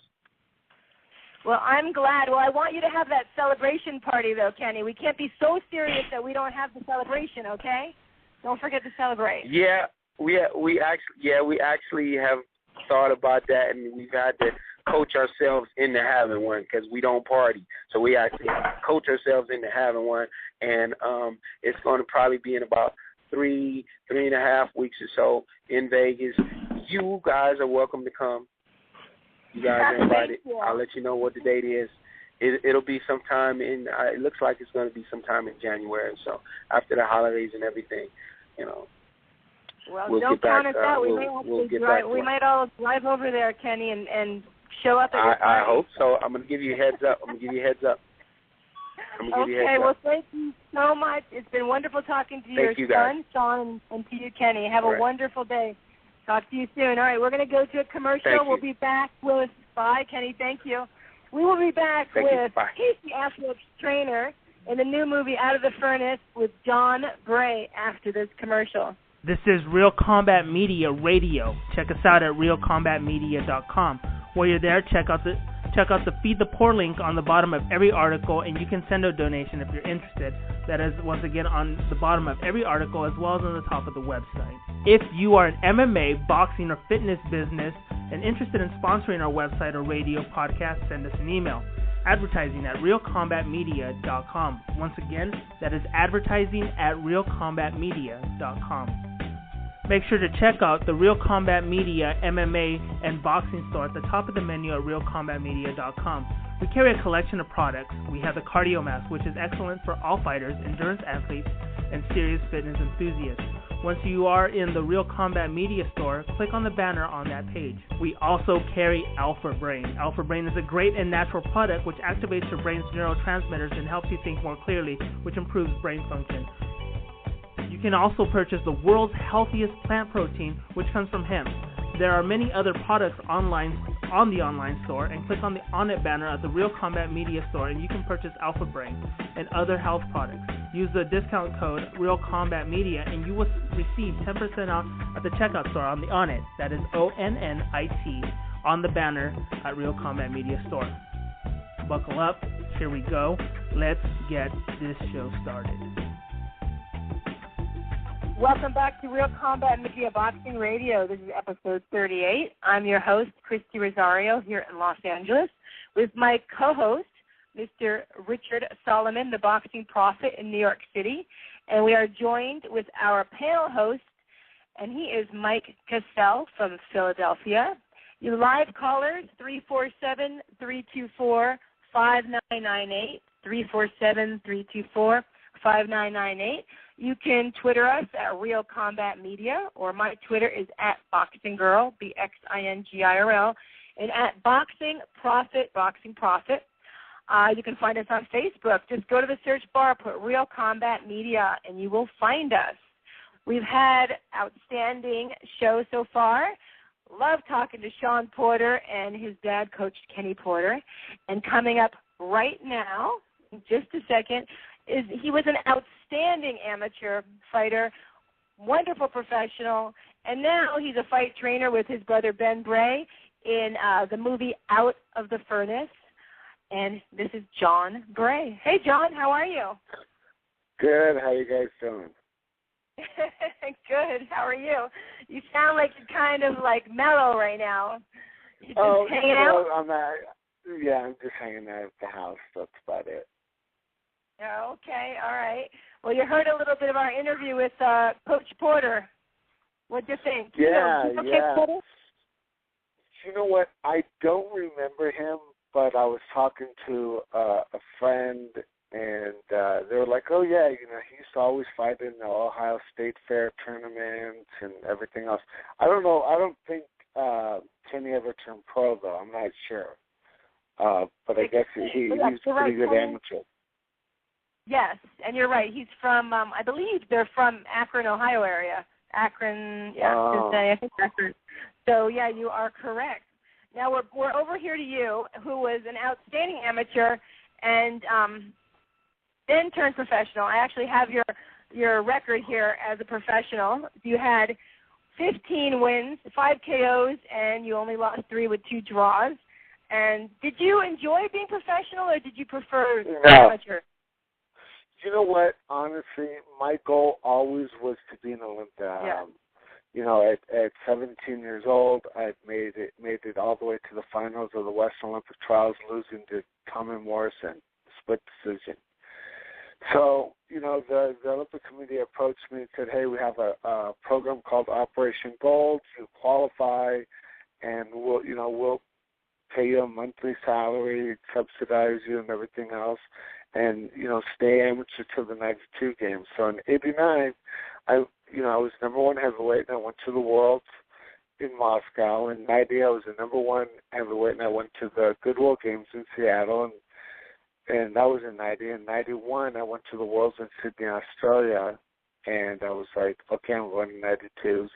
Well, I'm glad. Well, I want you to have that celebration party, though, Kenny. We can't be so serious that we don't have the celebration. Okay? Don't forget to celebrate. Yeah, we actually have thought about that, and we've had to coach ourselves into having one because we don't party. So we actually coach ourselves into having one, and it's going to probably be in about 3.5 weeks or so in Vegas. You guys are welcome to come. You guys are invited. I'll let you know what the date is. It'll be sometime in. It looks like it's going to be sometime in January. So after the holidays and everything, Well, we'll don't count us out. We might all drive over there, Kenny, and show up at your party. I hope so. I'm going to give you a heads up. Okay, well, thank you so much. It's been wonderful talking to your son, Shawn, and to you, Kenny. Have a wonderful day. Talk to you soon. All right, we're going to go to a commercial. We'll be back with, bye, Kenny, thank you. We will be back with Casey Affleck's trainer in the new movie Out of the Furnace with John Bray after this commercial. This is Real Combat Media Radio. Check us out at realcombatmedia.com. While you're there, check out the Feed the Poor link on the bottom of every article, and you can send a donation if you're interested. That is, once again, on the bottom of every article as well as on the top of the website. If you are an MMA, boxing, or fitness business and interested in sponsoring our website or radio podcast, send us an email. Advertising at realcombatmedia.com. Once again, that is advertising at realcombatmedia.com. Make sure to check out the Real Combat Media MMA and boxing store at the top of the menu at realcombatmedia.com. We carry a collection of products. We have the Cardio Mask, which is excellent for all fighters, endurance athletes, and serious fitness enthusiasts. Once you are in the Real Combat Media store, click on the banner on that page. We also carry Alpha Brain. Alpha Brain is a great and natural product which activates your brain's neurotransmitters and helps you think more clearly, which improves brain function. You can also purchase the world's healthiest plant protein, which comes from hemp. There are many other products online on the online store, and click on the On It banner at the Real Combat Media store, and you can purchase Alpha Brain and other health products. Use the discount code Real Combat Media, and you will receive 10% off at the checkout store on the On It. That is ONNIT on the banner at Real Combat Media store. Buckle up. Here we go. Let's get this show started. Welcome back to Real Combat Media Boxing Radio. This is episode 38. I'm your host, Christy Rosario, here in Los Angeles, with my co-host, Mr. Richard Solomon, the boxing prophet in New York City. And we are joined with our panel host, and he is Mike Cassell from Philadelphia. You live callers, 347-324-5998, 347-324-5998. You can Twitter us at Real Combat Media, or my Twitter is at BoxingGirl, BXINGIRL, and at Boxing Prophet. You can find us on Facebook. Just go to the search bar, put Real Combat Media, and you will find us. We've had outstanding show so far. Love talking to Shawn Porter and his dad, Coach Kenny Porter. And coming up right now, in just a second, he was an outstanding amateur fighter, wonderful professional, and now he's a fight trainer with his brother Ben Bray in the movie Out of the Furnace. And this is John Bray. Hey, John, how are you? Good. How you guys doing? Good. How are you? You sound like you're kind of like mellow right now. You just hanging out? I'm just hanging out at the house. That's about it. Okay, all right. Well, you heard a little bit of our interview with Coach Porter. What'd you think? Yeah. Porter? You know what? I don't remember him, but I was talking to a friend, and they were like, "Oh yeah, he used to always fight in the Ohio State Fair tournaments and everything else." I don't know. I don't think Kenny ever turned pro though. I'm not sure, but I guess he's a pretty good amateur. Yes, and you're right. He's from, I believe they're from Akron, Ohio area. Akron, I think Akron. So, yeah, you are correct. Now we're over here to you, who was an outstanding amateur and then turned professional. I actually have your record here as a professional. You had 15 wins, 5 KOs, and you only lost 3 with 2 draws. And did you enjoy being professional, or did you prefer amateur? You know what? Honestly, my goal always was to be an Olympian. Yeah. At 17 years old, I made it all the way to the finals of the Western Olympic Trials, losing to Tommy Morrison, split decision. So, the Olympic Committee approached me and said, "Hey, we have a program called Operation Gold. You qualify, and we'll pay you a monthly salary, subsidize you, and everything else, and stay amateur till the 92 games." So in '89, I was number 1 heavyweight, and I went to the Worlds in Moscow. In '90, I was the number 1 heavyweight, and I went to the Goodwill Games in Seattle, and that was in '90. In '91, I went to the Worlds in Sydney, Australia, and I was like, okay, I'm going to '92s.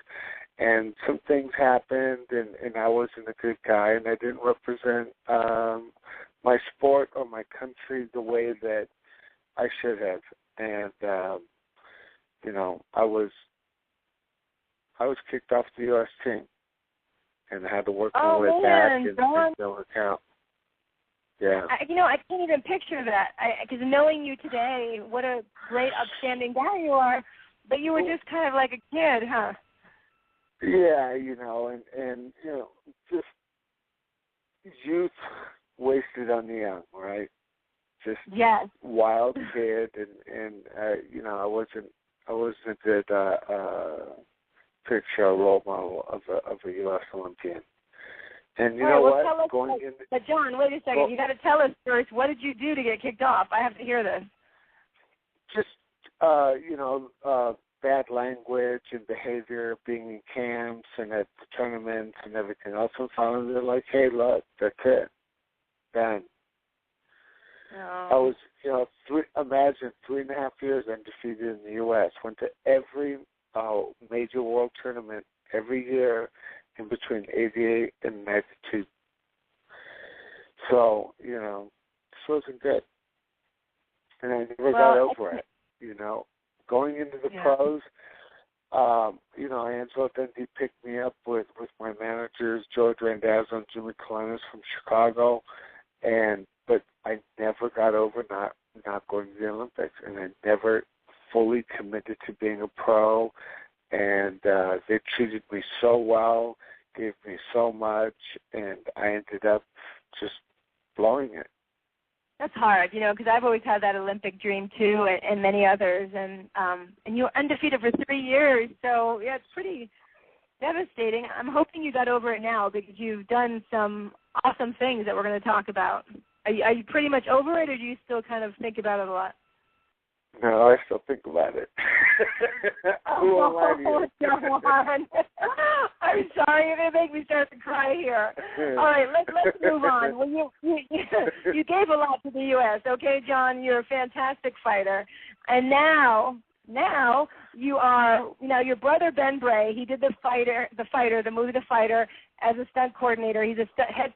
And some things happened, and I wasn't a good guy, and I didn't represent my sport or my country the way that I should have. And, I was kicked off the U.S. team, and I had to work my way back and build a count. Yeah. I can't even picture that, because knowing you today, what a great, upstanding guy you are, but you were just kind of like a kid, huh? Yeah, and just youth wasted on the young, right? Just wild kid, and I wasn't a good picture role model of a U.S. Olympian. And you know what? But John, wait a second. You got to tell us first. What did you do to get kicked off? I have to hear this. Just bad language and behavior, being in camps and at the tournaments and everything else. And finally, they're like, "Hey, look, that's it, done." I was, imagine 3.5 years undefeated in the U.S. Went to every major world tournament every year in between '88 and '92. So, this wasn't good. And I never got over it, Going into the pros, Angelo Dundee picked me up with my managers, George Randazzo and Jimmy Colinas from Chicago, but I never got over not going to the Olympics, and I never fully committed to being a pro, and they treated me so well, gave me so much, and I ended up just blowing it. That's hard, because I've always had that Olympic dream too, and many others, and you were undefeated for 3 years, so yeah, it's pretty devastating. I'm hoping you got over it now because you've done some awesome things that we're going to talk about. Are you pretty much over it, or do you still kind of think about it a lot? No, I still think about it. John. I'm sorry, you're going to make me start to cry here. All right, let's move on. Well, you gave a lot to the U.S., okay, John? You're a fantastic fighter. And now you are, your brother Ben Bray, he did the movie The Fighter, as a stunt coordinator. He's a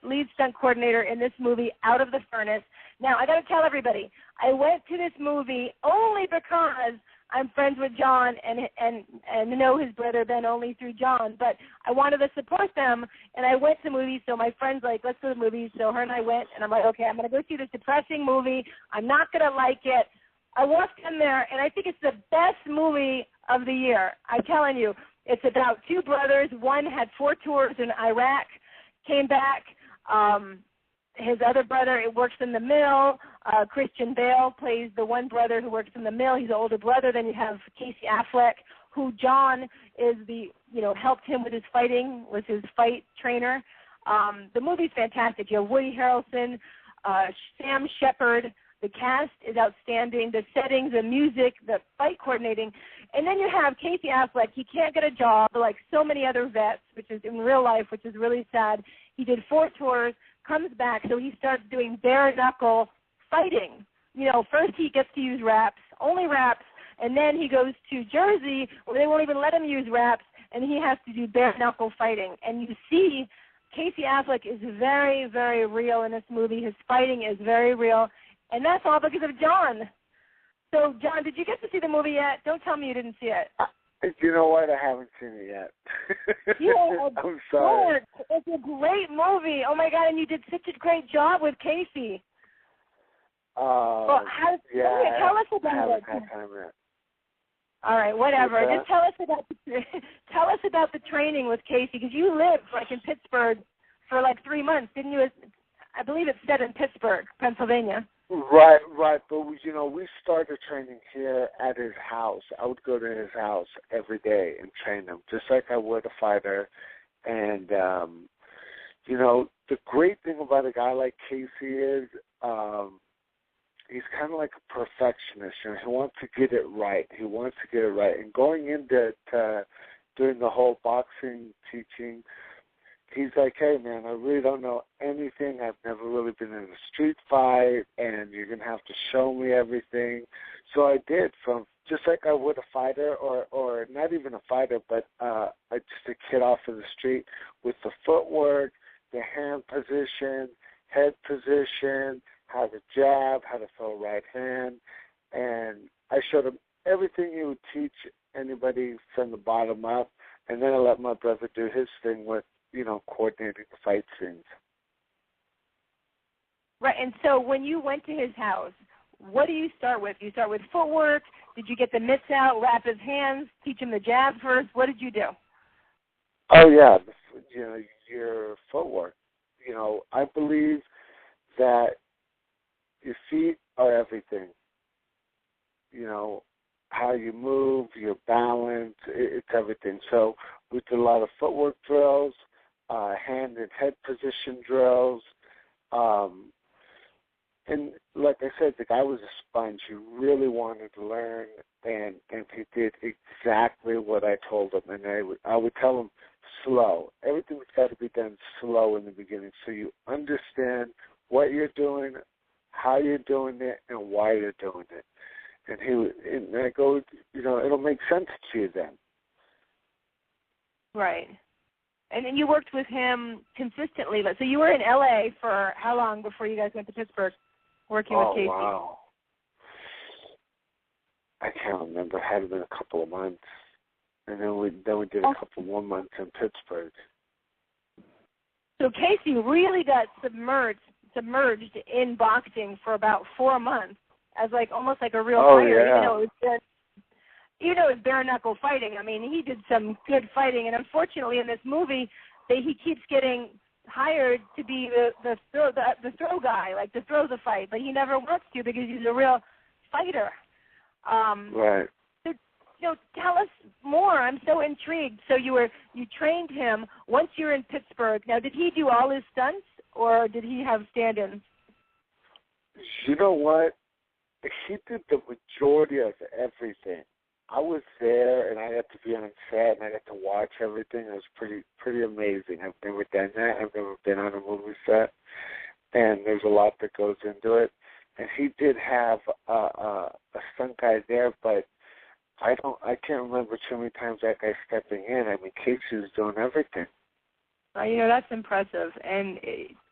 lead stunt coordinator in this movie, Out of the Furnace. Now, I got to tell everybody, I went to this movie only because I'm friends with John and know his brother Ben only through John, but I wanted to support them, and I went to the movie, so my friend's like, let's go to the movies, so her and I went, and I'm like, okay, I'm going to go see this depressing movie. I'm not going to like it. I walked in there, and I think it's the best movie of the year. I'm telling you, it's about 2 brothers. One had 4 tours in Iraq, came back. His other brother works in the mill. Christian Bale plays the one brother who works in the mill. He's the older brother. Then you have Casey Affleck, who John is helped him with his fighting, was his fight trainer. The movie's fantastic. You have Woody Harrelson, Sam Shepard. The cast is outstanding. The settings, the music, the fight coordinating. And then you have Casey Affleck. He can't get a job like so many other vets, which is in real life, which is really sad. He did 4 tours, comes back, so he starts doing bare-knuckle fighting. First he gets to use wraps, only wraps, and then he goes to Jersey where they won't even let him use wraps, and he has to do bare-knuckle fighting. And you see Casey Affleck is very, very real in this movie. His fighting is very real. And that's all because of John. So, John, did you get to see the movie yet? Don't tell me you didn't see it. You know what? I haven't seen it yet. I'm sorry. It's a great movie. Oh, my God, and you did such a great job with Casey. Tell us about it. All right, whatever. Just tell us about the training with Casey, because you lived, in Pittsburgh for, 3 months, didn't you? I believe it's set in Pittsburgh, Pennsylvania. Right. But, we started training here at his house. I would go to his house every day and train him, just like I would a fighter. And, the great thing about a guy like Casey is he's kind of like a perfectionist. He wants to get it right. And going into doing the whole boxing teaching, he's like, hey, man, I really don't know anything. I've never really been in a street fight, and you're going to have to show me everything. So I did, from just like I would a fighter, or not even a fighter, but just a kid off of the street, with the footwork, the hand position, head position, how to jab, how to throw right hand. And I showed him everything you would teach anybody from the bottom up, and then I let my brother do his thing with, coordinating the fight scenes. Right, and so when you went to his house, what do you start with? You start with footwork? Did you get the mitts out, wrap his hands, teach him the jab first? What did you do? Oh, yeah, your footwork. I believe that your feet are everything. How you move, your balance, it's everything. So we did a lot of footwork drills, hand and head position drills. And like I said, the guy was a sponge. He really wanted to learn, and he did exactly what I told him. And I would tell him, slow. Everything's got to be done slow in the beginning, so you understand what you're doing, how you're doing it, and why you're doing it. And I go, it'll make sense to you then. Right. And then you worked with him consistently. So you were in L.A. for how long before you guys went to Pittsburgh working with Casey? Oh, wow. I can't remember. It had been a couple of months. And then we did a couple more months in Pittsburgh. So Casey really got submerged in boxing for about 4 months as almost like a real fighter, yeah. Even though it was bare knuckle fighting. I mean, he did some good fighting, and unfortunately in this movie, he keeps getting hired to be the throw guy, to throw the fight, but he never wants to because he's a real fighter. Right. So, tell us more. I'm so intrigued. So you trained him once you were in Pittsburgh. Now, did he do all his stunts, or did he have stand-ins? You know what? He did the majority of everything. I was there, and I got to be on set, and I got to watch everything. It was pretty amazing. I've never done that. I've never been on a movie set, and there's a lot that goes into it. And he did have a stunt guy there, but I can't remember too many times that guy stepping in. I mean, Casey was doing everything. That's impressive, and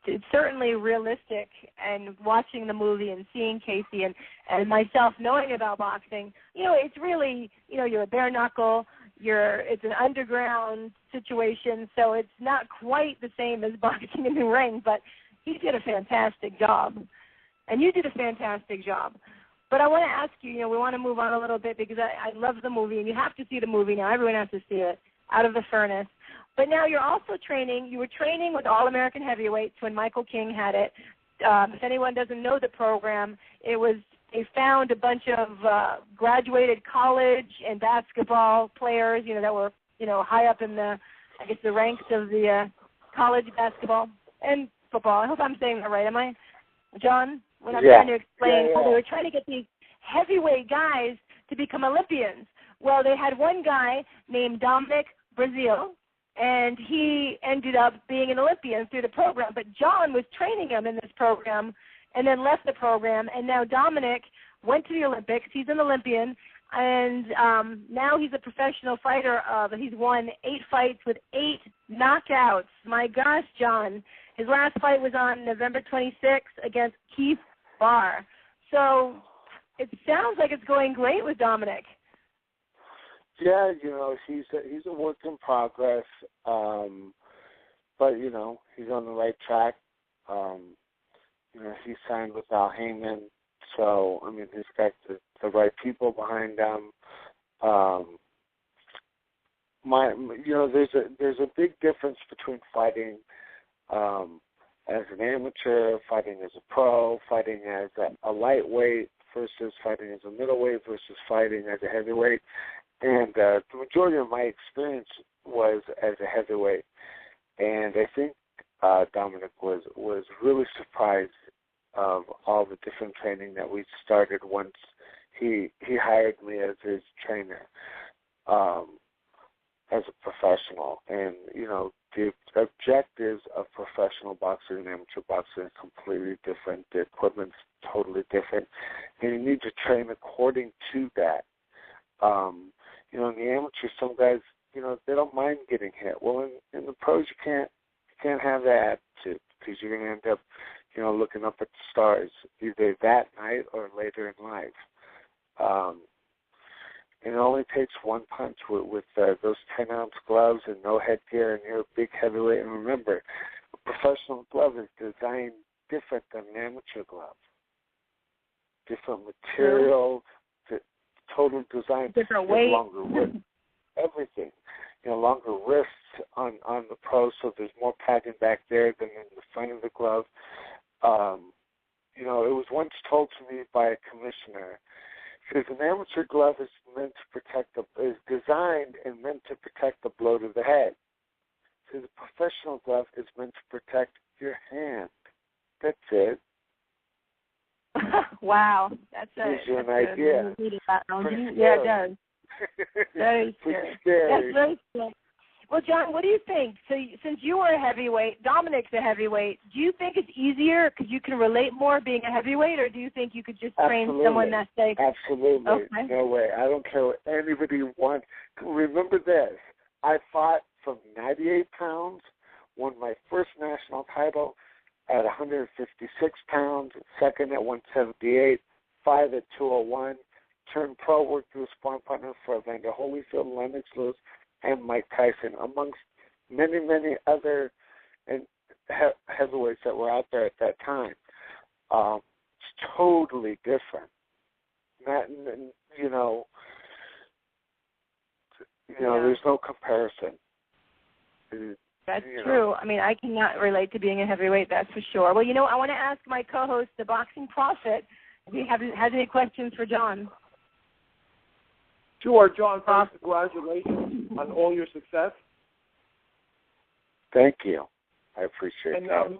it's certainly realistic. And watching the movie and seeing Casey and myself knowing about boxing, it's really, you're a bare knuckle. It's an underground situation, so it's not quite the same as boxing in the ring. But he did a fantastic job, and you did a fantastic job. But I want to ask you, we want to move on a little bit because I love the movie, and you have to see the movie now. Everyone has to see it, Out of the Furnace. But now you're also you were training with All-American Heavyweights when Michael King had it. if anyone doesn't know the program, they found a bunch of graduated college and basketball players, that were, high up in the ranks of the college basketball and football. I hope I'm saying that right. Am I, John? When I'm trying to explain how they were trying to get these heavyweight guys to become Olympians. Well, they had one guy named Dominic Brazil, and he ended up being an Olympian through the program. But John was training him in this program and then left the program, and now Dominic went to the Olympics. He's an Olympian, and now he's a professional fighter. He's won 8 fights with 8 knockouts. My gosh, John. His last fight was on November 26th against Keith Barr. So it sounds like it's going great with Dominic. Yeah, he's a work in progress, but he's on the right track. He signed with Al Heyman, so he's got the right people behind him. There's a big difference between fighting as an amateur, fighting as a pro, fighting as a lightweight versus fighting as a middleweight versus fighting as a heavyweight. And the majority of my experience was as a heavyweight. And I think Dominic was really surprised of all the different training that we started once he hired me as his trainer as a professional. And, the objectives of professional boxing and amateur boxing are completely different. The equipment's totally different. And you need to train according to that. In the amateur, some guys, they don't mind getting hit. Well, in the pros, you can't have that attitude because you're going to end up, looking up at the stars either that night or later in life. And it only takes one punch with those 10-ounce gloves and no headgear, and you're a big heavyweight. And remember, a professional glove is designed different than an amateur glove. Different material, total design, different weight, longer wrists, everything. Longer wrists on the pro, so there's more padding back there than in the front of the glove. It was once told to me by a commissioner, because an amateur glove is meant to protect is designed and meant to protect the blow to the head. So the professional glove is meant to protect your hand. That's it. Wow, that's gives you an idea. Yeah, it does. Very scary. That's very scary. Well, John, what do you think? So, since you were a heavyweight, Dominic's a heavyweight, do you think it's easier because you can relate more being a heavyweight, or do you think you could just train someone that's safe? Absolutely. Okay. No way. I don't care what anybody wants. Remember this. I fought from 98 pounds, won my first national title at 156 pounds, second at 178, 5 at 201, turned pro, worked as a sparring partner for Evander Holyfield, Lennox Lewis, and Mike Tyson, amongst many, many other heavyweights that were out there at that time. It's totally different. There's no comparison. That's true. I cannot relate to being a heavyweight, that's for sure. Well, I want to ask my co-host, the Boxing Prophet, if he has any questions for John. Sure, John. First, congratulations on all your success. Thank you. I appreciate that.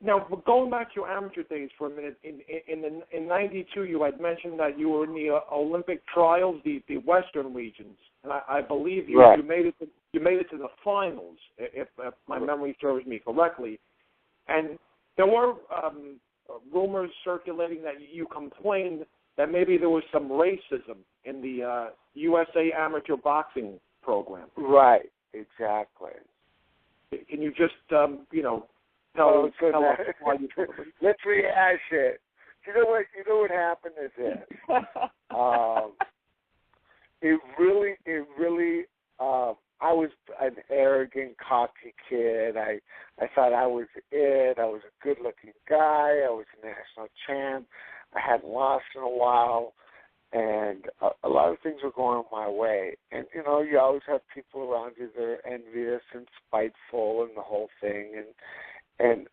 Now, going back to your amateur days for a minute, in '92, you had mentioned that you were in the Olympic trials, the Western regions, and I believe you made it to the finals, if my memory serves me correctly. And there were rumors circulating that you complained that maybe there was some racism in the USA amateur boxing program. Right, exactly. Can you just, tell us why you told me? Let's rehash it. You know what happened is this. It really, I was an arrogant, cocky kid. I thought I was it. I was a good-looking guy. I was a national champ. I hadn't lost in a while, and a lot of things were going my way. And, you always have people around you that are envious and spiteful and the whole thing. And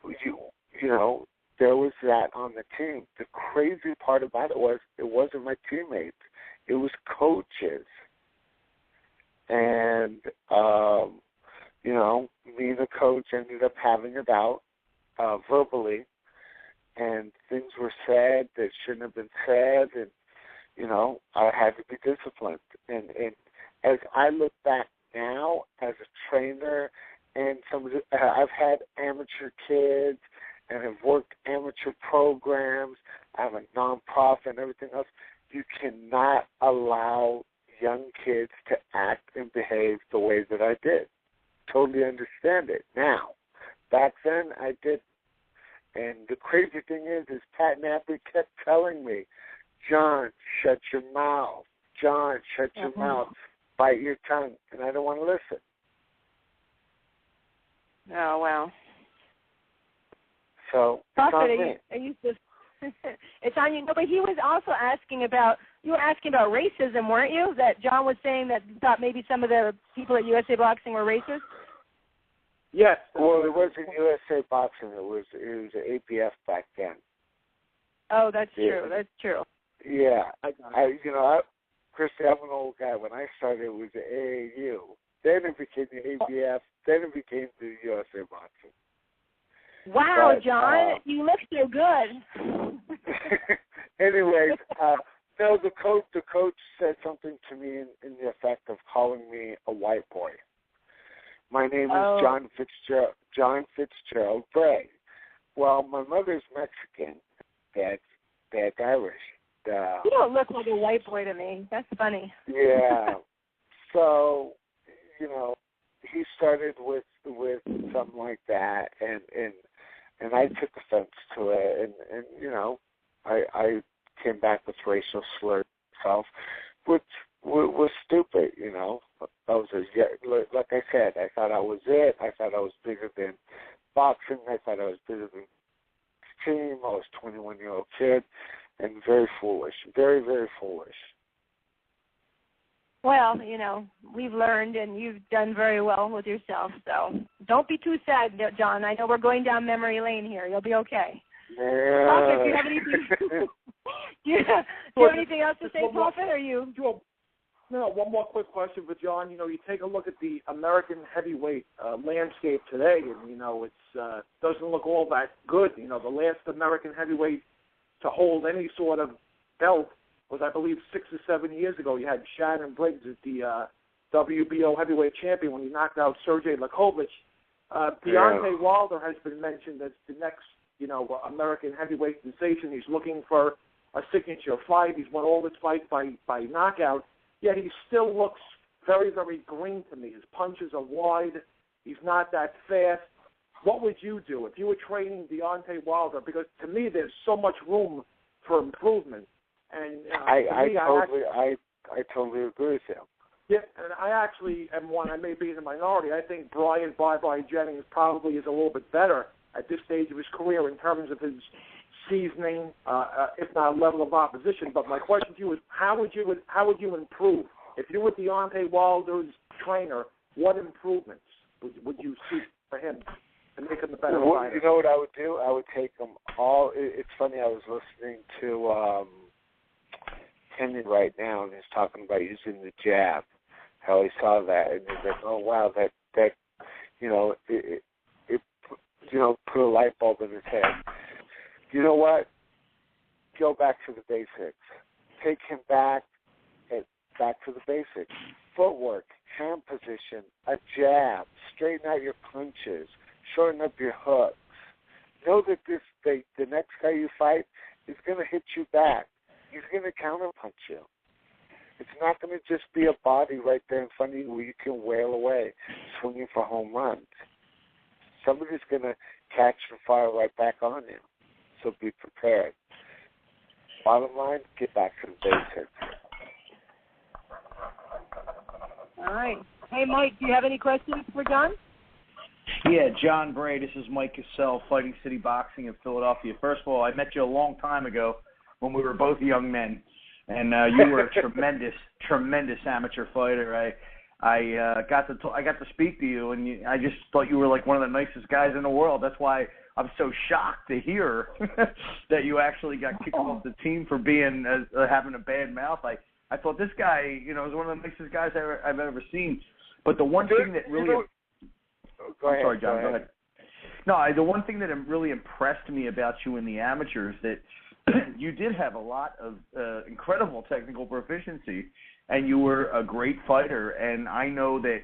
there was that on the team. The crazy part about it was it wasn't my teammates. It was coaches. And, you know, me and the coach ended up having it out verbally, and things were said that shouldn't have been said, and, you know, I had to be disciplined. And as I look back now as a trainer, and I've had amateur kids and have worked amateur programs, I have a nonprofit and everything else, you cannot allow young kids to act and behave the way that I did. Totally understand it. Now, back then I did. And the crazy thing is Pat Nappi kept telling me, John, shut your mouth. John, shut your mouth. Bite your tongue. And I don't want to listen. Oh, wow. So, it's on you. No, but he was also asking about, you were asking about racism, weren't you? That John was saying that he thought maybe some of the people at USA Boxing were racist? Yes. Well, it wasn't USA Boxing. It was APF back then. Oh, that's true. That's true. Yeah. Christy, I'm an old guy. When I started, it was the AAU. Then it became the APF. Then it became the USA Boxing. Wow, but, John, you look so good. Anyways, no, the coach said something to me in the effect of calling me a white boy. My name is John Fitzgerald Bray. Well, my mother's Mexican, dad's Irish. You don't look like a white boy to me. That's funny. Yeah. So, you know, he started with something like that, and I took offense to it, and you know, I came back with racial slurs myself, which was stupid, you know. I was like I said, I thought I was it. I thought I was bigger than boxing. I thought I was bigger than the team. I was a 21-year-old kid, and very foolish, very, very foolish. Well, you know, we've learned, and you've done very well with yourself. So don't be too sad, John. I know we're going down memory lane here. You'll be okay. Yeah. Prophet, do you have anything? do you have anything else to say, Prophet? Or you? No, one more quick question for John. You know, you take a look at the American heavyweight landscape today, and you know, it's doesn't look all that good. You know, the last American heavyweight to hold any sort of belt was, I believe, 6 or 7 years ago. You had Shannon Briggs as the WBO heavyweight champion when he knocked out Sergey Lakovic. Deontay Wilder has been mentioned as the next, you know, American heavyweight sensation. He's looking for a signature fight. He's won all his fights by knockout. Yet he still looks very, very green to me. His punches are wide. He's not that fast. What would you do if you were training Deontay Wilder? Because to me, there's so much room for improvement. And I totally agree with him. Yeah, and I actually am one. I may be in the minority. I think Brian Bye-Bye Jennings probably is a little bit better at this stage of his career in terms of his seasoning, if not level of opposition. But my question to you is, how would you improve if you were Deontay Wilder's trainer? What improvements would you seek for him to make him a better fighter? You know what I would do? I would take them all. It's funny. I was listening to Kenyon right now, and he's talking about using the jab. How he saw that, and he's like, "Oh wow, that you know, it you know, put a light bulb in his head." You know what? Go back to the basics. Take him back to the basics. Footwork, hand position, a jab, straighten out your punches, shorten up your hooks. Know that the next guy you fight is going to hit you back. He's going to counterpunch you. It's not going to just be a body right there in front of you where you can wail away, swinging for home runs. Somebody's going to catch and fire right back on you. So be prepared. Bottom line, get back to the basics. All right. Hey, Mike, do you have any questions for John? Yeah, John Bray. This is Mike Cassell, Fighting City Boxing in Philadelphia. First of all, I met you a long time ago when we were both young men, and you were a tremendous amateur fighter. I got to speak to you, and I just thought you were like one of the nicest guys in the world. That's why I'm so shocked to hear that you actually got kicked off the team for being having a bad mouth. I thought this guy, is one of the nicest guys I've ever seen. But the one thing that really Go ahead. Sorry, John. Go ahead. No, the one thing that really impressed me about you in the amateurs that you did have a lot of incredible technical proficiency, and you were a great fighter. And I know that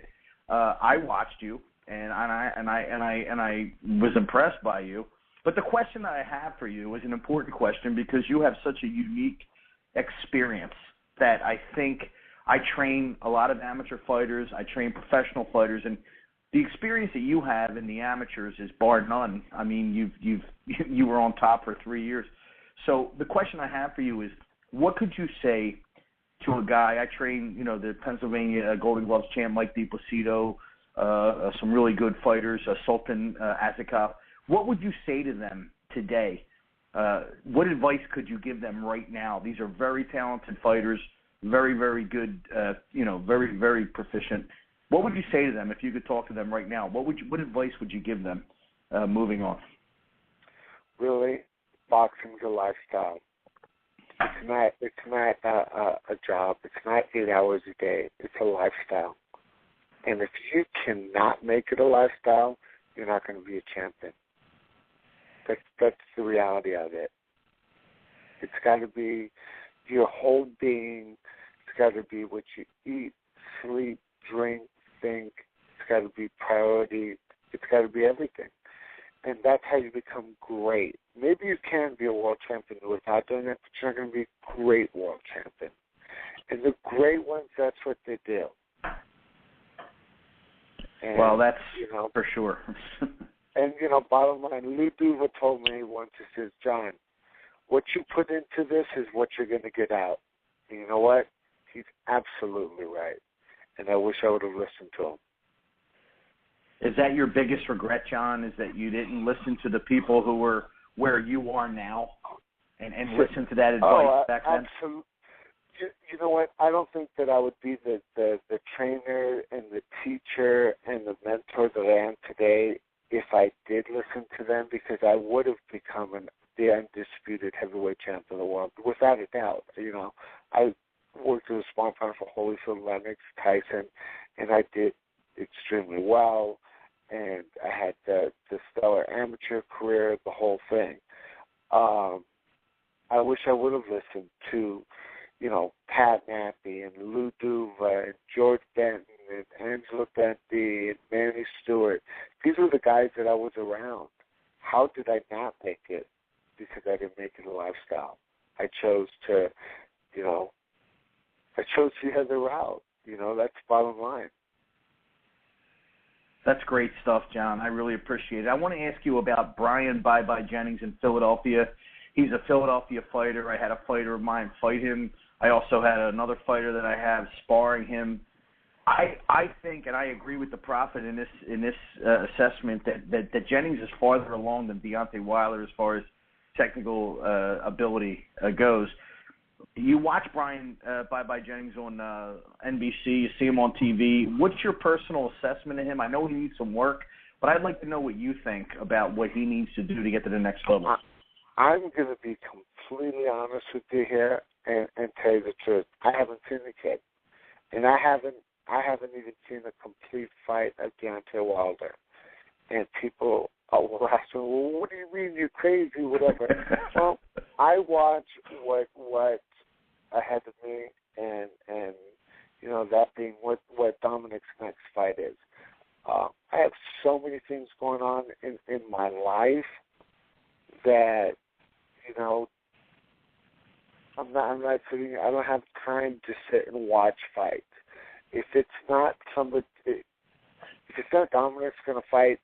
I watched you, and I was impressed by you. But the question that I have for you is an important question because you have such a unique experience that I think I train a lot of amateur fighters. I train professional fighters, and the experience that you have in the amateurs is bar none. I mean, you were on top for 3 years. So the question I have for you is, what could you say to a guy? I train, the Pennsylvania Golden Gloves champ Mike DiPlacido, some really good fighters, Sultan Azakov. What would you say to them today? What advice could you give them right now? These are very talented fighters, very, very good, very, very proficient. What would you say to them if you could talk to them right now? What advice would you give them moving on? Really, boxing's a lifestyle. It's not a job. It's not 8 hours a day. It's a lifestyle. And if you cannot make it a lifestyle, you're not going to be a champion. That's the reality of it. It's got to be your whole being. It's got to be what you eat, sleep, drink, think. It's got to be priority. It's got to be everything. And that's how you become great. Maybe you can be a world champion without doing it, but you're not going to be a great world champion. And the great ones, that's what they do. And, well, that's for sure. And, bottom line, Lou Duva told me once, he says, John, what you put into this is what you're going to get out. And you know what? He's absolutely right. And I wish I would have listened to him. Is that your biggest regret, John, is that you didn't listen to the people who were where you are now and listen to that advice back then? Absolutely. You know what? I don't think that I would be the trainer and the teacher and the mentor that I am today if I did listen to them, because I would have become the undisputed heavyweight champ of the world, without a doubt. I worked as a sparring partner for Holyfield, Lennox, Tyson, and I did extremely well, and I had the stellar amateur career, the whole thing. I wish I would have listened to, Pat Nappy and Lou Duva and George Benton and Angelo Benty and Manny Stewart. These were the guys that I was around. How did I not make it? Because I didn't make it a lifestyle. I chose to, the other route. That's the bottom line. That's great stuff, John. I really appreciate it. I want to ask you about Brian Bye-Bye Jennings in Philadelphia. He's a Philadelphia fighter. I had a fighter of mine fight him. I also had another fighter that I have sparring him. I think, and I agree with the Prophet in this assessment, that Jennings is farther along than Deontay Wilder as far as technical ability goes. You watch Brian Bye-Bye Jennings on NBC. You see him on TV. What's your personal assessment of him? I know he needs some work, but I'd like to know what you think about what he needs to do to get to the next level. I'm going to be completely honest with you here and tell you the truth. I haven't seen the kid, and I haven't even seen a complete fight of Deontay Wilder. And people will ask me, well, what do you mean, you're crazy, whatever. Well, I watch what ahead of me, and that being what Dominic's next fight is. I have so many things going on in my life that, I'm not sitting. I don't have time to sit and watch fights. If it's not Dominic's going to fight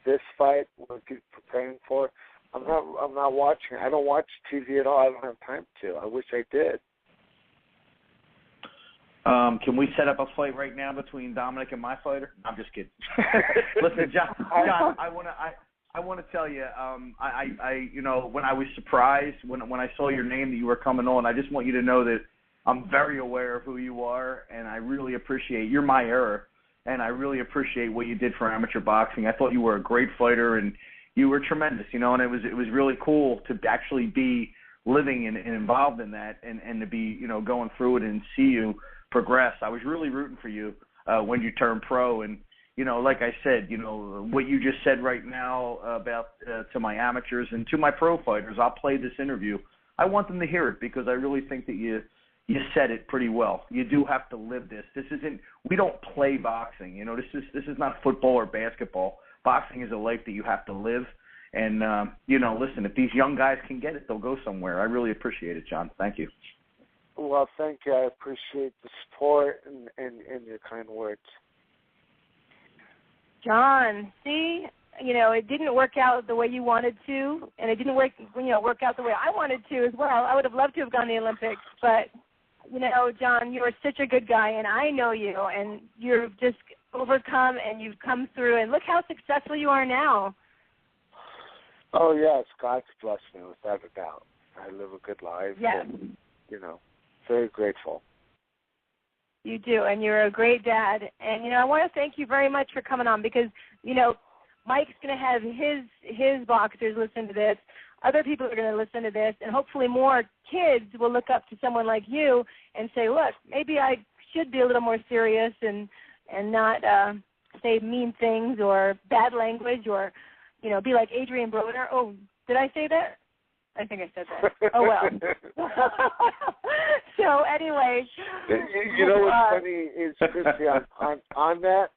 this fight we're preparing for, I'm not watching. I don't watch TV at all. I don't have time to. I wish I did. Can we set up a fight right now between Dominic and my fighter? I'm just kidding. Listen, John, I want to tell you, when I was surprised when I saw your name that you were coming on, I just want you to know that I'm very aware of who you are, and I really appreciate. You're my era, and I really appreciate what you did for amateur boxing. I thought you were a great fighter, and you were tremendous. And it was really cool to actually be living and involved in that, and to be going through it and see you progress. I was really rooting for you when you turned pro, and like I said, what you just said right now about to my amateurs and to my pro fighters, I'll play this interview. I want them to hear it because I really think that you said it pretty well. You do have to live this. We don't play boxing. This is not football or basketball. Boxing is a life that you have to live. And, listen, if these young guys can get it, they'll go somewhere. I really appreciate it, John. Thank you. Well, thank you. I appreciate the support and your kind words. John, see, it didn't work out the way you wanted to, and it didn't work out the way I wanted to as well. I would have loved to have gone to the Olympics, but, John, you are such a good guy, and I know you, and you've just overcome, and you've come through, and look how successful you are now. Oh, yes, God's blessed me without a doubt. I live a good life. Yes. And, very grateful. You do, and you're a great dad. And, I want to thank you very much for coming on because, Mike's going to have his boxers listen to this. Other people are going to listen to this, and hopefully more kids will look up to someone like you and say, look, maybe I should be a little more serious and not say mean things or bad language or, be like Adrian Broner. Oh, did I say that? I think I said that. Oh, well. So, anyway. What's funny is, Christy, on that,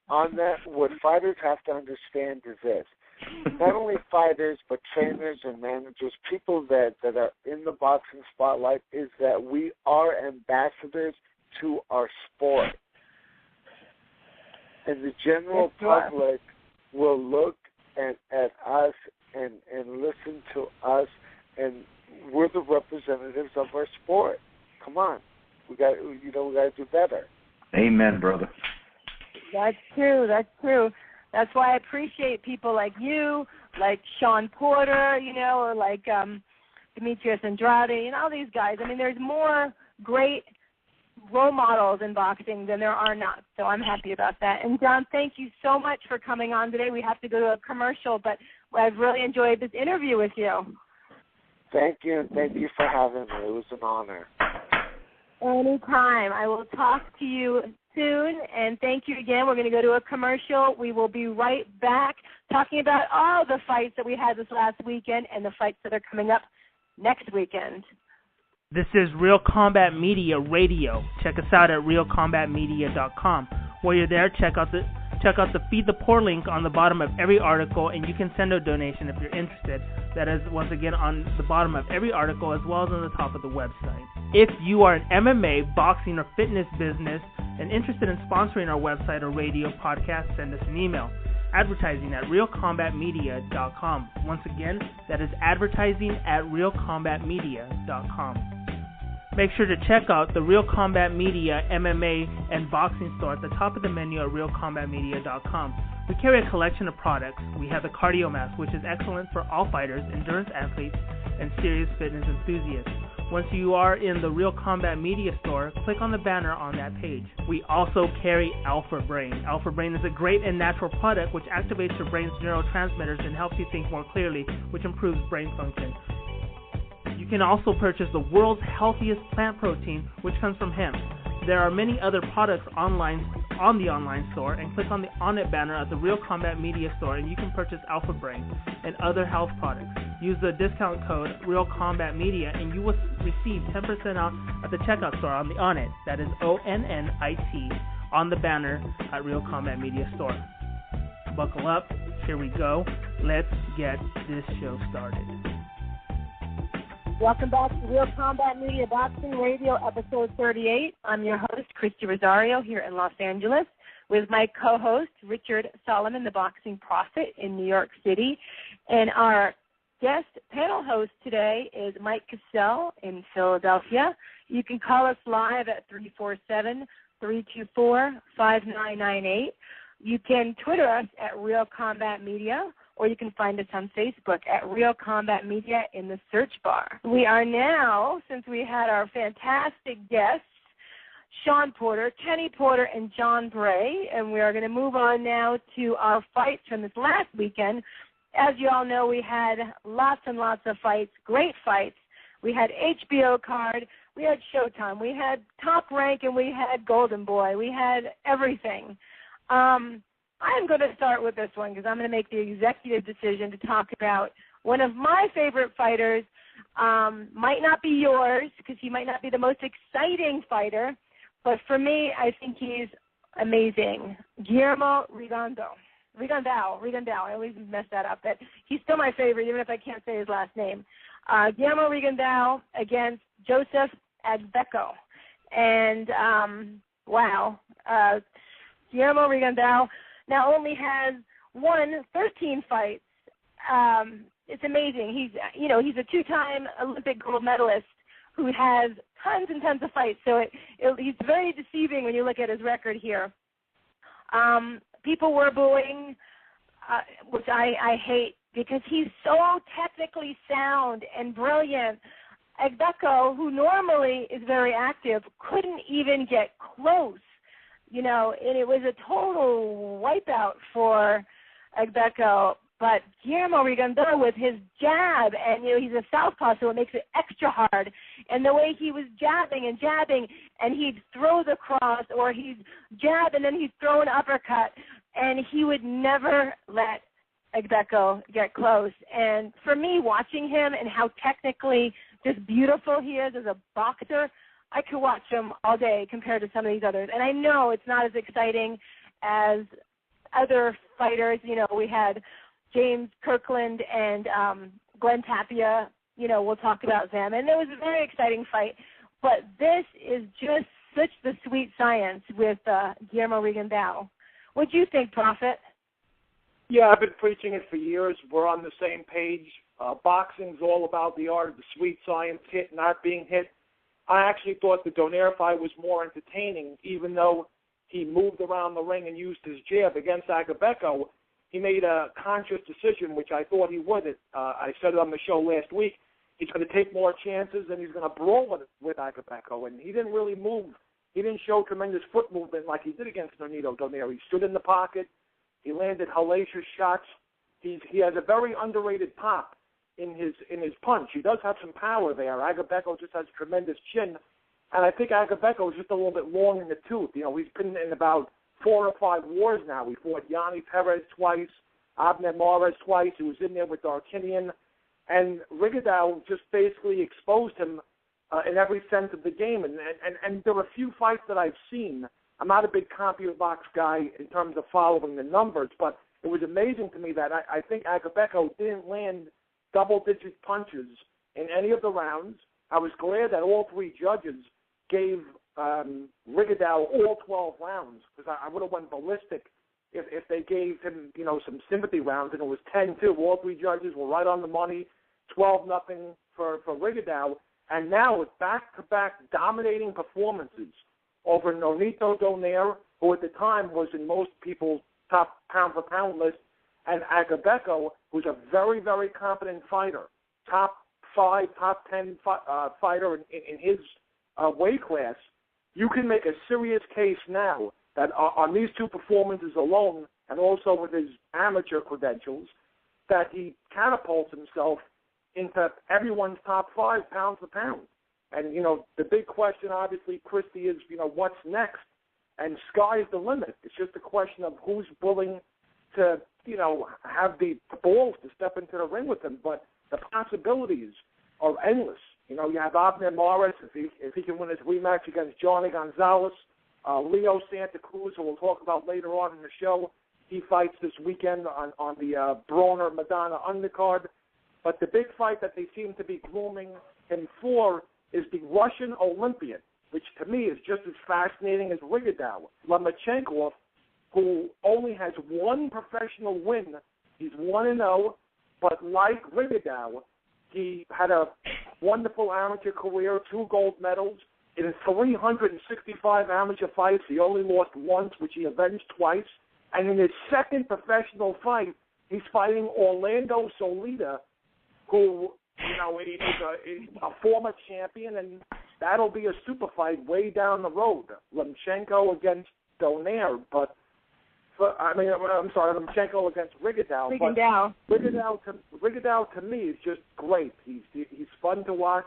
what fighters have to understand is this. Not only fighters, but trainers and managers, people that are in the boxing spotlight, is that we are ambassadors to our sport. And the general public will look at us and listen to us, and we're the representatives of our sport. Come on, we got to do better. Amen, brother. That's true. That's why I appreciate people like you, like Shawn Porter, or like Demetrius Andrade, and all these guys. I mean, there's more great role models in boxing than there are not. So I'm happy about that. And, John, thank you so much for coming on today. We have to go to a commercial, but I've really enjoyed this interview with you. Thank you, and thank you for having me. It was an honor. Anytime. I will talk to you soon, and thank you again. We're going to go to a commercial. We will be right back talking about all the fights that we had this last weekend and the fights that are coming up next weekend. This is Real Combat Media Radio. Check us out at realcombatmedia.com. While you're there, check out the Feed the Poor link on the bottom of every article, and you can send a donation if you're interested. That is, once again, on the bottom of every article as well as on the top of the website. If you are an MMA, boxing, or fitness business and interested in sponsoring our website or radio podcast, send us an email. Advertising at realcombatmedia.com. Once again, that is advertising at realcombatmedia.com. Make sure to check out the Real Combat Media MMA and boxing store at the top of the menu at realcombatmedia.com. We carry a collection of products. We have the Cardio Mask, which is excellent for all fighters, endurance athletes, and serious fitness enthusiasts. Once you are in the Real Combat Media store, click on the banner on that page. We also carry Alpha Brain. Alpha Brain is a great and natural product which activates your brain's neurotransmitters and helps you think more clearly, which improves brain function. You can also purchase the world's healthiest plant protein, which comes from hemp. There are many other products online on the online store, and click on the On It banner at the Real Combat Media store, and you can purchase Alpha Brain and other health products. Use the discount code Real Combat Media, and you will receive 10% off at the checkout store on the On It. That is ONNIT on the banner at Real Combat Media store. Buckle up. Here we go. Let's get this show started. Welcome back to Real Combat Media Boxing Radio, episode 38. I'm your host, Christy Rosario, here in Los Angeles, with my co-host, Richard Solomon, the Boxing Prophet in New York City. And our guest panel host today is Mike Cassell in Philadelphia. You can call us live at 347-324-5998. You can Twitter us at Real Combat Media, or you can find us on Facebook at Real Combat Media in the search bar. We are now, since we had our fantastic guests Shawn Porter, Kenny Porter, and John Bray. And we are going to move on now to our fights from this last weekend. As you all know, we had lots and lots of fights, great fights. We had HBO card, we had Showtime, we had Top Rank, and we had Golden Boy. We had everything. I'm going to start with this one because I'm going to make the executive decision to talk about one of my favorite fighters. Might not be yours because he might not be the most exciting fighter, but for me, I think he's amazing. Guillermo Rigondeaux. I always mess that up. But he's still my favorite, even if I can't say his last name. Guillermo Rigondeaux against Joseph Agbeko. And, wow, Guillermo Rigondeaux not only has won 13 fights, it's amazing. He's a two-time Olympic gold medalist who has tons and tons of fights. So he's very deceiving when you look at his record here. People were booing, which I hate because he's so technically sound and brilliant. Agbeko, who normally is very active, couldn't even get close, and it was a total wipeout for Agbeko. But Guillermo Rigondeaux with his jab, and he's a southpaw, so it makes it extra hard. And the way he was jabbing, and he'd throw the cross, or he'd jab and then he'd throw an uppercut, and he would never let Agbeko get close. And for me, watching him and how technically just beautiful he is as a boxer, I could watch him all day compared to some of these others. And I know it's not as exciting as other fighters. We had James Kirkland and Glenn Tapia, we'll talk about them. And it was a very exciting fight. But this is just such the sweet science with Guillermo Rigondeaux. What do you think, Prophet? Yeah, I've been preaching it for years. We're on the same page. Boxing's all about the art of the sweet science, hit, not being hit. I actually thought the Donaire fight was more entertaining, even though he moved around the ring and used his jab against Agbeko. He made a conscious decision, which I thought he would. I said it on the show last week. He's going to take more chances, and he's going to brawl with Agbeko. And he didn't really move. He didn't show tremendous foot movement like he did against Nonito Donaire. He stood in the pocket. He landed hellacious shots. He has a very underrated pop in his punch. He does have some power there. Agbeko just has tremendous chin. And I think Agbeko is just a little bit long in the tooth. He's been in about 4 or 5 wars now. He fought Yanni Perez twice, Abner Mares twice. He was in there with Darkinian. And Rigondeaux just basically exposed him in every sense of the game. And there were a few fights that I've seen. I'm not a big CompuBox guy in terms of following the numbers, but it was amazing to me that I think Agbeko didn't land double-digit punches in any of the rounds. I was glad that all 3 judges gave Rigondeaux all 12 rounds, because I would have went ballistic if they gave him, some sympathy rounds, and it was 10-2. All 3 judges were right on the money, 12-0 for Rigondeaux, and now with back-to-back dominating performances over Nonito Donaire, who at the time was in most people's top pound-for-pound list, and Agbeko, who's a very, very competent fighter, top 5, top 10 fighter in his weight class. You can make a serious case now that on these 2 performances alone, and also with his amateur credentials, that he catapults himself into everyone's top 5 pound for pound. And, the big question, obviously, Christy, is, what's next? And sky's the limit. It's just a question of who's willing to, have the balls to step into the ring with him. But the possibilities are endless. You have Abner Mares, if he can win his rematch against Johnny Gonzalez. Leo Santa Cruz, who we'll talk about later on in the show, he fights this weekend on the Broner-Madonna undercard. But the big fight that they seem to be grooming him for is the Russian Olympian, which to me is just as fascinating as Rigondeaux, Lomachenko, who only has 1 professional win. He's 1-0, but like Rigondeaux, he had a wonderful amateur career, 2 gold medals. In 365 amateur fights, he only lost once, which he avenged twice. And in his second professional fight, he's fighting Orlando Solida, who, he's a former champion, and that'll be a super fight way down the road. Lomachenko against Donaire, but Lomachenko against Rigondeaux. Rigondeaux to me is just great. He's fun to watch.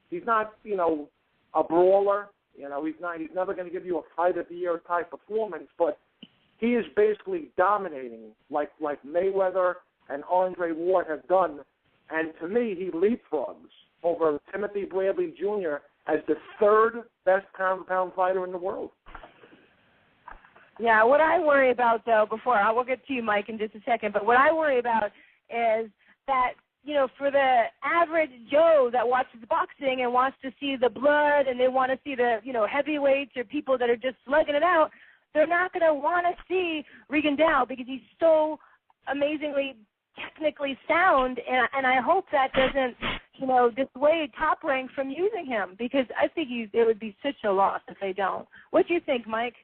He's not, a brawler. He's never going to give you a fight of the year type performance, but he is basically dominating like Mayweather and Andre Ward have done. And to me, he leapfrogs over Timothy Bradley Jr. as the third best pound-for-pound fighter in the world. Yeah, what I worry about, though, I will get to you, Mike, in just a second, but what I worry about is that, for the average Joe that watches boxing and wants to see the blood and they want to see the, heavyweights or people that are just slugging it out, they're not going to want to see Rigondeaux because he's so amazingly technically sound, and I hope that doesn't, dissuade Top Rank from using him because I think it would be such a loss if they don't. What do you think, Mike?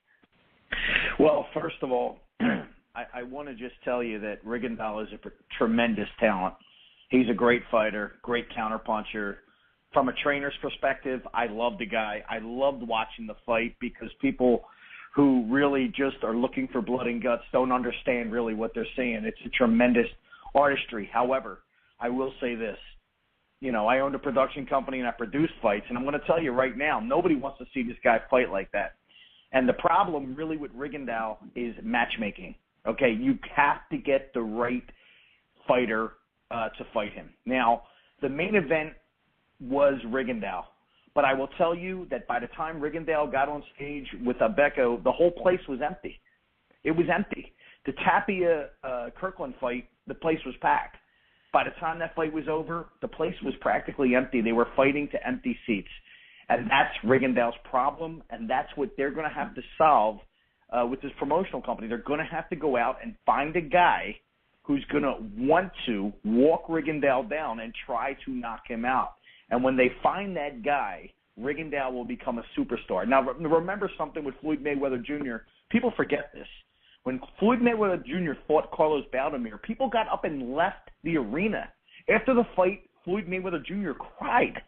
Well, first of all, I want to just tell you that Rigondeaux is a tremendous talent. He's a great fighter, great counterpuncher. From a trainer's perspective, I love the guy. I loved watching the fight because people who really just are looking for blood and guts don't understand really what they're seeing. It's a tremendous artistry. However, I will say this. I owned a production company and I produced fights, and I'm going to tell you right now, nobody wants to see this guy fight like that. And the problem really with Rigondeaux is matchmaking. Okay, you have to get the right fighter to fight him. Now, the main event was Rigondeaux, but I will tell you that by the time Rigondeaux got on stage with Abeko, the whole place was empty. It was empty. The Tapia-Kirkland fight, the place was packed. By the time that fight was over, the place was practically empty. They were fighting to empty seats. And that's Rigondeaux's problem, and that's what they're going to have to solve with this promotional company. They're going to have to go out and find a guy who's going to want to walk Rigondeaux down and try to knock him out. And when they find that guy, Rigondeaux will become a superstar. Now, remember something with Floyd Mayweather Jr. People forget this. When Floyd Mayweather Jr. fought Carlos Baldomir, people got up and left the arena. After the fight, Floyd Mayweather Jr. cried.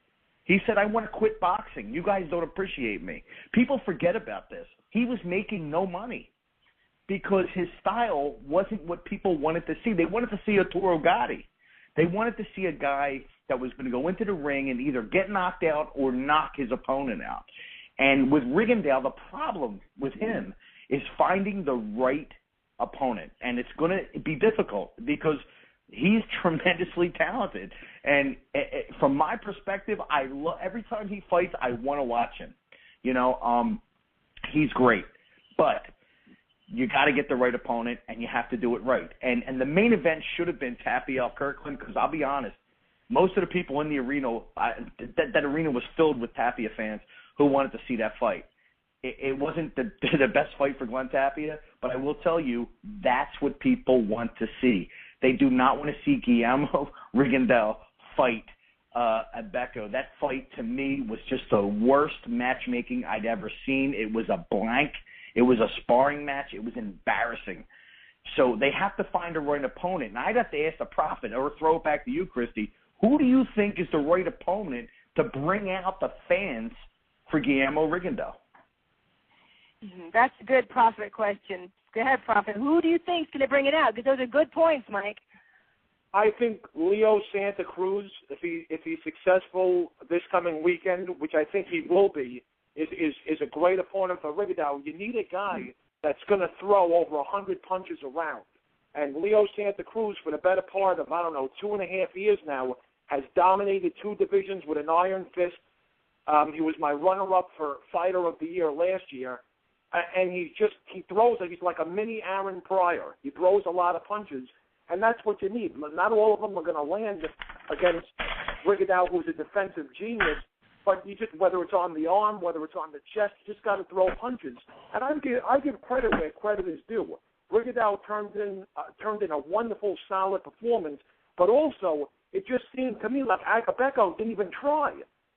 He said, I want to quit boxing. You guys don't appreciate me. People forget about this. He was making no money because his style wasn't what people wanted to see. They wanted to see Arturo Gatti. They wanted to see a guy that was going to go into the ring and either get knocked out or knock his opponent out. And with Rigondeaux, the problem with him is finding the right opponent. And it's going to be difficult because he's tremendously talented. And from my perspective, every time he fights, I want to watch him. He's great. But you got to get the right opponent, and you have to do it right. And the main event should have been Tapia-Kirkland because I'll be honest, most of the people in the arena, that arena was filled with Tapia fans who wanted to see that fight. It wasn't the best fight for Glenn Tapia, but I will tell you that's what people want to see. They do not want to see Guillermo Rigondeaux fight Abeko. That fight, to me, was just the worst matchmaking I'd ever seen. It was a blank. It was a sparring match. It was embarrassing. So they have to find a right opponent. And I'd have to ask the Prophet or throw it back to you, Christy. Who do you think is the right opponent to bring out the fans for Guillermo Rigondeaux? That's a good Prophet question. Go ahead, Prophet. Who do you think is going to bring it out? Because those are good points, Mike. I think Leo Santa Cruz, if he's successful this coming weekend, which I think he will be, is a great opponent for Rigondeaux. You need a guy that's going to throw over 100 punches around. And Leo Santa Cruz, for the better part of, 2.5 years now, has dominated two divisions with an iron fist. He was my runner-up for Fighter of the Year last year. And he throws like he's like a mini Aaron Pryor. He throws a lot of punches, and that's what you need. Not all of them are going to land against Rigondeaux, who's a defensive genius, but you just, whether it's on the arm, whether it's on the chest, you just got to throw punches. And I give credit where credit is due. Rigondeaux turned in a wonderful, solid performance, but also it just seemed to me like Abeko didn't even try.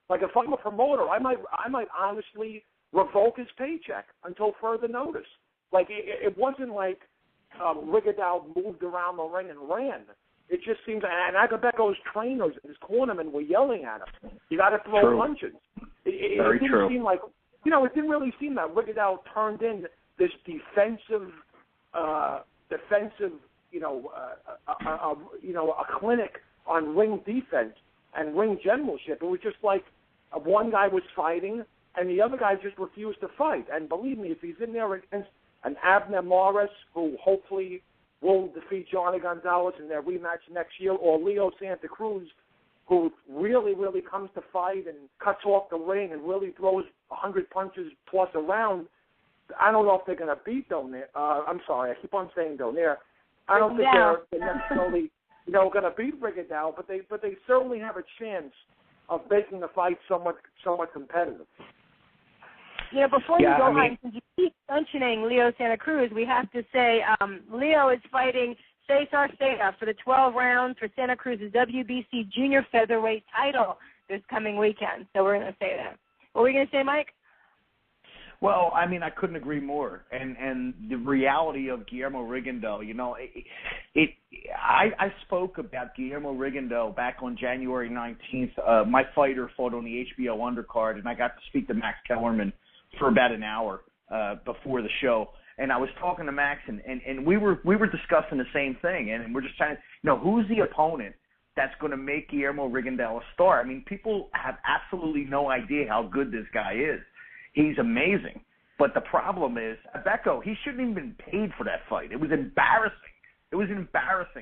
Like if I'm a promoter, I might honestly revoke his paycheck until further notice. Like it wasn't like Rigondeaux moved around the ring and ran. It just seems, and Agabeko's trainers and his cornermen were yelling at him. You got to throw punches. It didn't seem like, it didn't really seem that Rigondeaux turned in this defensive, a clinic on ring defense and ring generalship. It was just like one guy was fighting and the other guy just refused to fight. And believe me, if he's in there against an Abner Morris, who hopefully will defeat Johnny Gonzalez in their rematch next year, or Leo Santa Cruz, who really, really comes to fight and cuts off the ring and really throws 100 punches plus a round, I don't know if they're going to beat Donaire. I'm sorry, I keep on saying Donaire. I don't think they're necessarily, going to beat Rigondeaux, but they certainly have a chance of making the fight somewhat competitive. Before you go on, since you keep mentioning Leo Santa Cruz, we have to say Leo is fighting Cesar Seda for the 12 rounds for Santa Cruz's WBC junior featherweight title this coming weekend. So we're going to say that. What were you going to say, Mike? Well, I mean, I couldn't agree more. And the reality of Guillermo Rigondeaux, I spoke about Guillermo Rigondeaux back on January 19th. My fighter fought on the HBO undercard, and I got to speak to Max Kellerman for about an hour before the show. And I was talking to Max, and we were discussing the same thing, and we're just trying to, who's the opponent that's going to make Guillermo Rigondeaux a star? I mean, people have absolutely no idea how good this guy is. He's amazing. But the problem is, Becco, he shouldn't even been paid for that fight. It was embarrassing.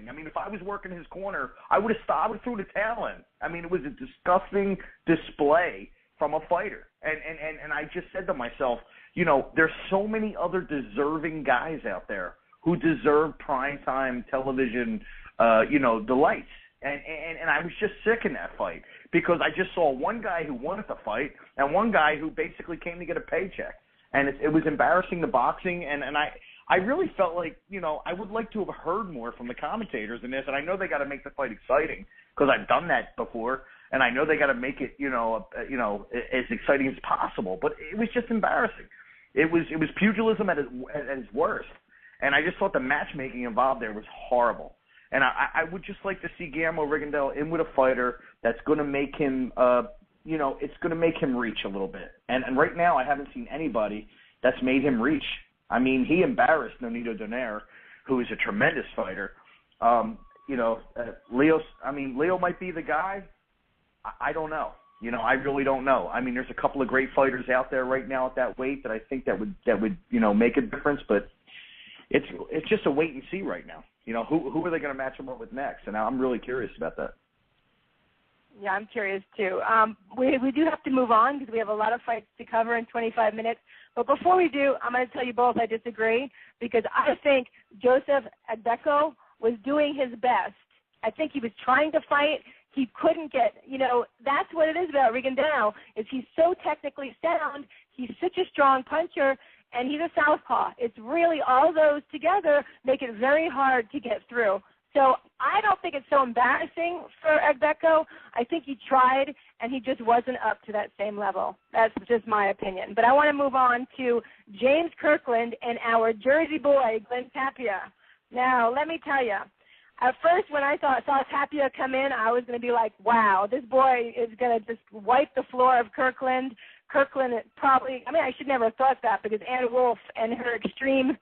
I mean, if I was working his corner, I would have stopped and threw the towel in. I mean, it was a disgusting display from a fighter. And I just said to myself, there's so many other deserving guys out there who deserve primetime television, delights. And I was just sick in that fight because I just saw one guy who wanted to fight and one guy who basically came to get a paycheck. And it was embarrassing, the boxing, and I really felt like, I would like to have heard more from the commentators in this, and I know they got to make the fight exciting because I've done that before, and I know they got to make it, as exciting as possible. But it was just embarrassing. It was pugilism at its worst, and I just thought the matchmaking involved there was horrible. And I would just like to see Guillermo Rigondeaux in with a fighter that's going to make him, it's going to make him reach a little bit. And right now I haven't seen anybody that's made him reach. I mean, he embarrassed Nonito Donaire, who is a tremendous fighter. Leo might be the guy. I don't know. I really don't know. I mean, there's a couple of great fighters out there right now at that weight that I think that would make a difference, but it's just a wait and see right now. Who are they going to match him up with next? And I'm really curious about that. Yeah, I'm curious too. We do have to move on because we have a lot of fights to cover in 25 minutes. But before we do, I'm going to tell you both I disagree because I think Joseph Adbeko was doing his best. I think he was trying to fight. He couldn't get, that's what it is about Rigondeaux, is he's so technically sound. He's such a strong puncher, and he's a southpaw. It's really all those together make it very hard to get through. So I don't think it's so embarrassing for Adbeko. I think he tried, and he just wasn't up to that same level. That's just my opinion. But I want to move on to James Kirkland and our Jersey boy, Glenn Tapia. Now, let me tell you, at first when I saw Tapia come in, I was going to be like, wow, this boy is going to just wipe the floor of Kirkland. Kirkland probably, I should never have thought that because Ann Wolfe and her extreme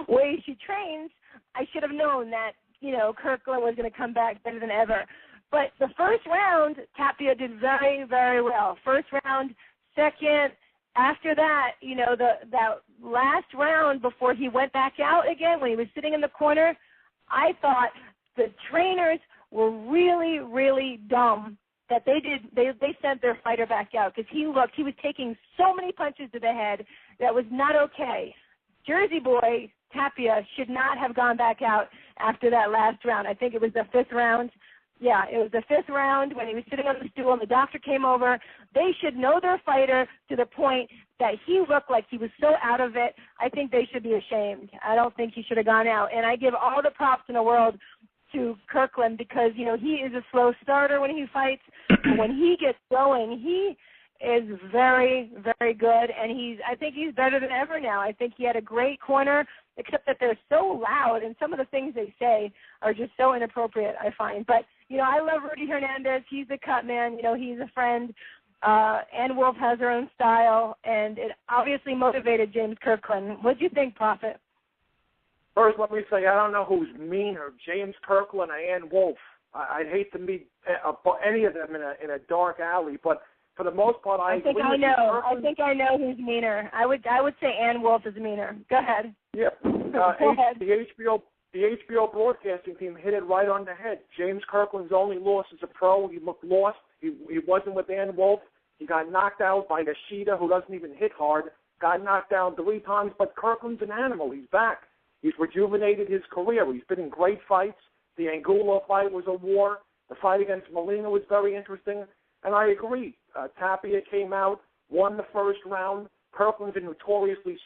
way she trains, I should have known that, Kirkland was going to come back better than ever. But the first round, Tapia did very, very well. First round, second. After that, that last round before he went back out again, when he was sitting in the corner, I thought the trainers were really, really dumb that they sent their fighter back out because he was taking so many punches to the head that was not okay. Jersey boy Tapia should not have gone back out after that last round. I think it was the fifth round. Yeah, it was the fifth round when he was sitting on the stool and the doctor came over. They should know their fighter to the point that he looked like he was so out of it. I think they should be ashamed. I don't think he should have gone out. And I give all the props in the world to Kirkland because, he is a slow starter when he fights. But when he gets going, he is very, very good. And I think he's better than ever now. I think he had a great corner, except that they're so loud and some of the things they say are just so inappropriate, I find. But, I love Rudy Hernandez. He's the cut man. He's a friend. Ann Wolfe has her own style, and it obviously motivated James Kirkland. What do you think, Prophet? First, let me say I don't know who's meaner, James Kirkland or Ann Wolfe. I'd hate to meet any of them in a dark alley, but for the most part, I think I know. I think I know who's meaner. I would say Ann Wolfe is meaner. Go ahead. Yeah. Go ahead. The HBO broadcasting team hit it right on the head. James Kirkland's only loss as a pro. He looked lost. He wasn't with Ann Wolfe. He got knocked out by Nishida, who doesn't even hit hard. Got knocked down 3 times, but Kirkland's an animal. He's back. He's rejuvenated his career. He's been in great fights. The Angulo fight was a war. The fight against Molina was very interesting. And I agree. Tapia came out, won the first round. Kirkland's a notoriously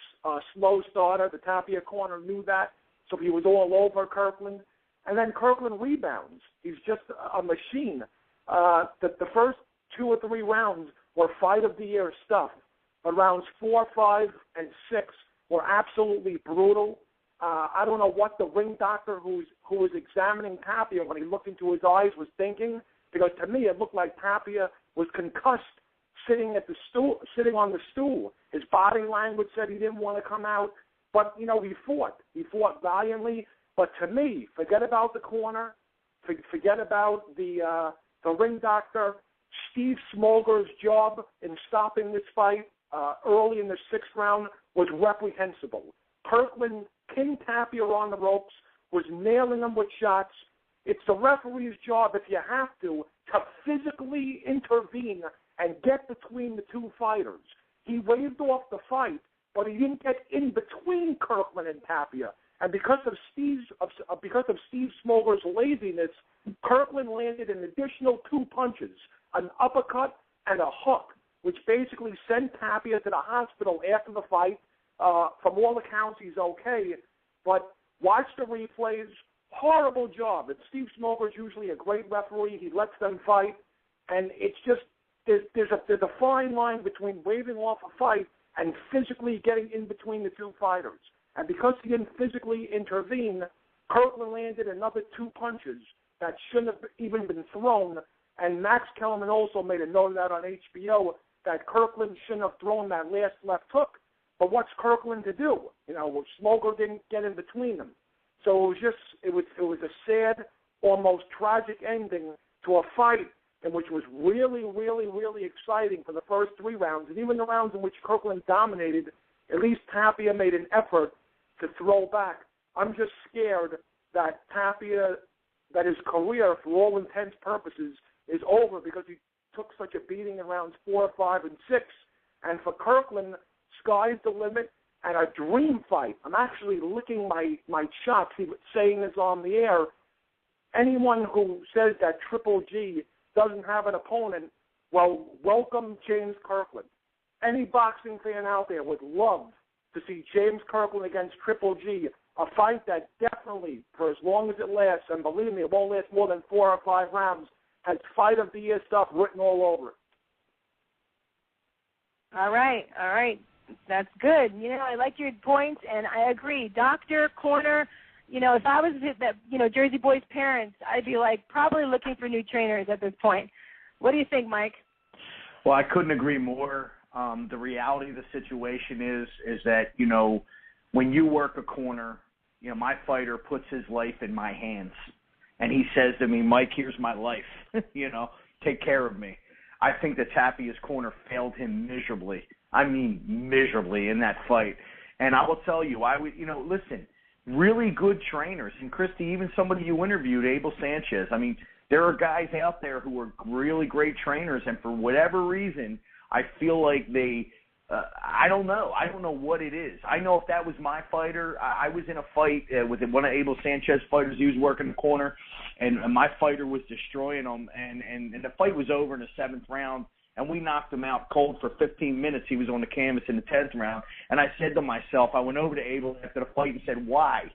slow starter. The Tapia corner knew that, so he was all over Kirkland. And then Kirkland rebounds. He's just a machine. The first 2 or 3 rounds were fight of the year stuff. But rounds 4, 5, and 6 were absolutely brutal. I don't know what the ring doctor who was examining Tapia when he looked into his eyes was thinking, because to me it looked like Tapia was concussed sitting on the stool. His body language said he didn't want to come out, but he fought. He fought valiantly. But to me, forget about the corner, forget about the ring doctor. Steve Smolger's job in stopping this fight early in the 6th round was reprehensible. Kirkland, King Tapia on the ropes, was nailing him with shots. It's the referee's job, if you have to physically intervene and get between the 2 fighters. He waved off the fight, but he didn't get in between Kirkland and Tapia. And because of Steve Smolger's laziness, Kirkland landed an additional 2 punches, an uppercut and a hook, which basically sent Tapia to the hospital after the fight. From all accounts, he's okay, but watch the replays. Horrible job. And Steve Smolger's usually a great referee. He lets them fight, and it's just there's a fine line between waving off a fight and physically getting in between the 2 fighters. And because he didn't physically intervene, Kirkland landed another 2 punches that shouldn't have even been thrown. And Max Kellerman also made a note of that on HBO, that Kirkland shouldn't have thrown that last left hook. But what's Kirkland to do? Smolger didn't get in between them. So it was a sad, almost tragic ending to a fight in which was really, really, really exciting for the first 3 rounds. And even the rounds in which Kirkland dominated, at least Tapia made an effort to throw back. I'm just scared that Tapia, that his career, for all intents and purposes, is over because he took such a beating in rounds 4, 5, and 6. And for Kirkland, sky's the limit, and a dream fight. I'm actually licking my chops saying this on the air. Anyone who says that Triple G doesn't have an opponent, well, welcome James Kirkland. Any boxing fan out there would love to see James Kirkland against Triple G, a fight that definitely, for as long as it lasts, and believe me, it won't last more than 4 or 5 rounds, has fight of the year stuff written all over it. All right. That's good. I like your points, and I agree. Doctor, corner, if I was Jersey Boy's parents, I'd be probably looking for new trainers at this point. What do you think, Mike? Well, I couldn't agree more. The reality of the situation is that, when you work a corner, my fighter puts his life in my hands, and he says to me, Mike, here's my life, take care of me. I think that Tapia's corner failed him miserably. I mean, miserably in that fight. And I will tell you, listen, really good trainers. And Christy, even somebody you interviewed, Abel Sanchez. I mean, there are guys out there who are really great trainers, and for whatever reason, I feel like they, I don't know what it is. I know if that was my fighter, I was in a fight with one of Abel Sanchez fighters. He was working the corner, and my fighter was destroying him, and the fight was over in the 7th round. And we knocked him out cold for 15 minutes. He was on the canvas in the 10th round. And I said to myself, I went over to Abel after the fight and said, why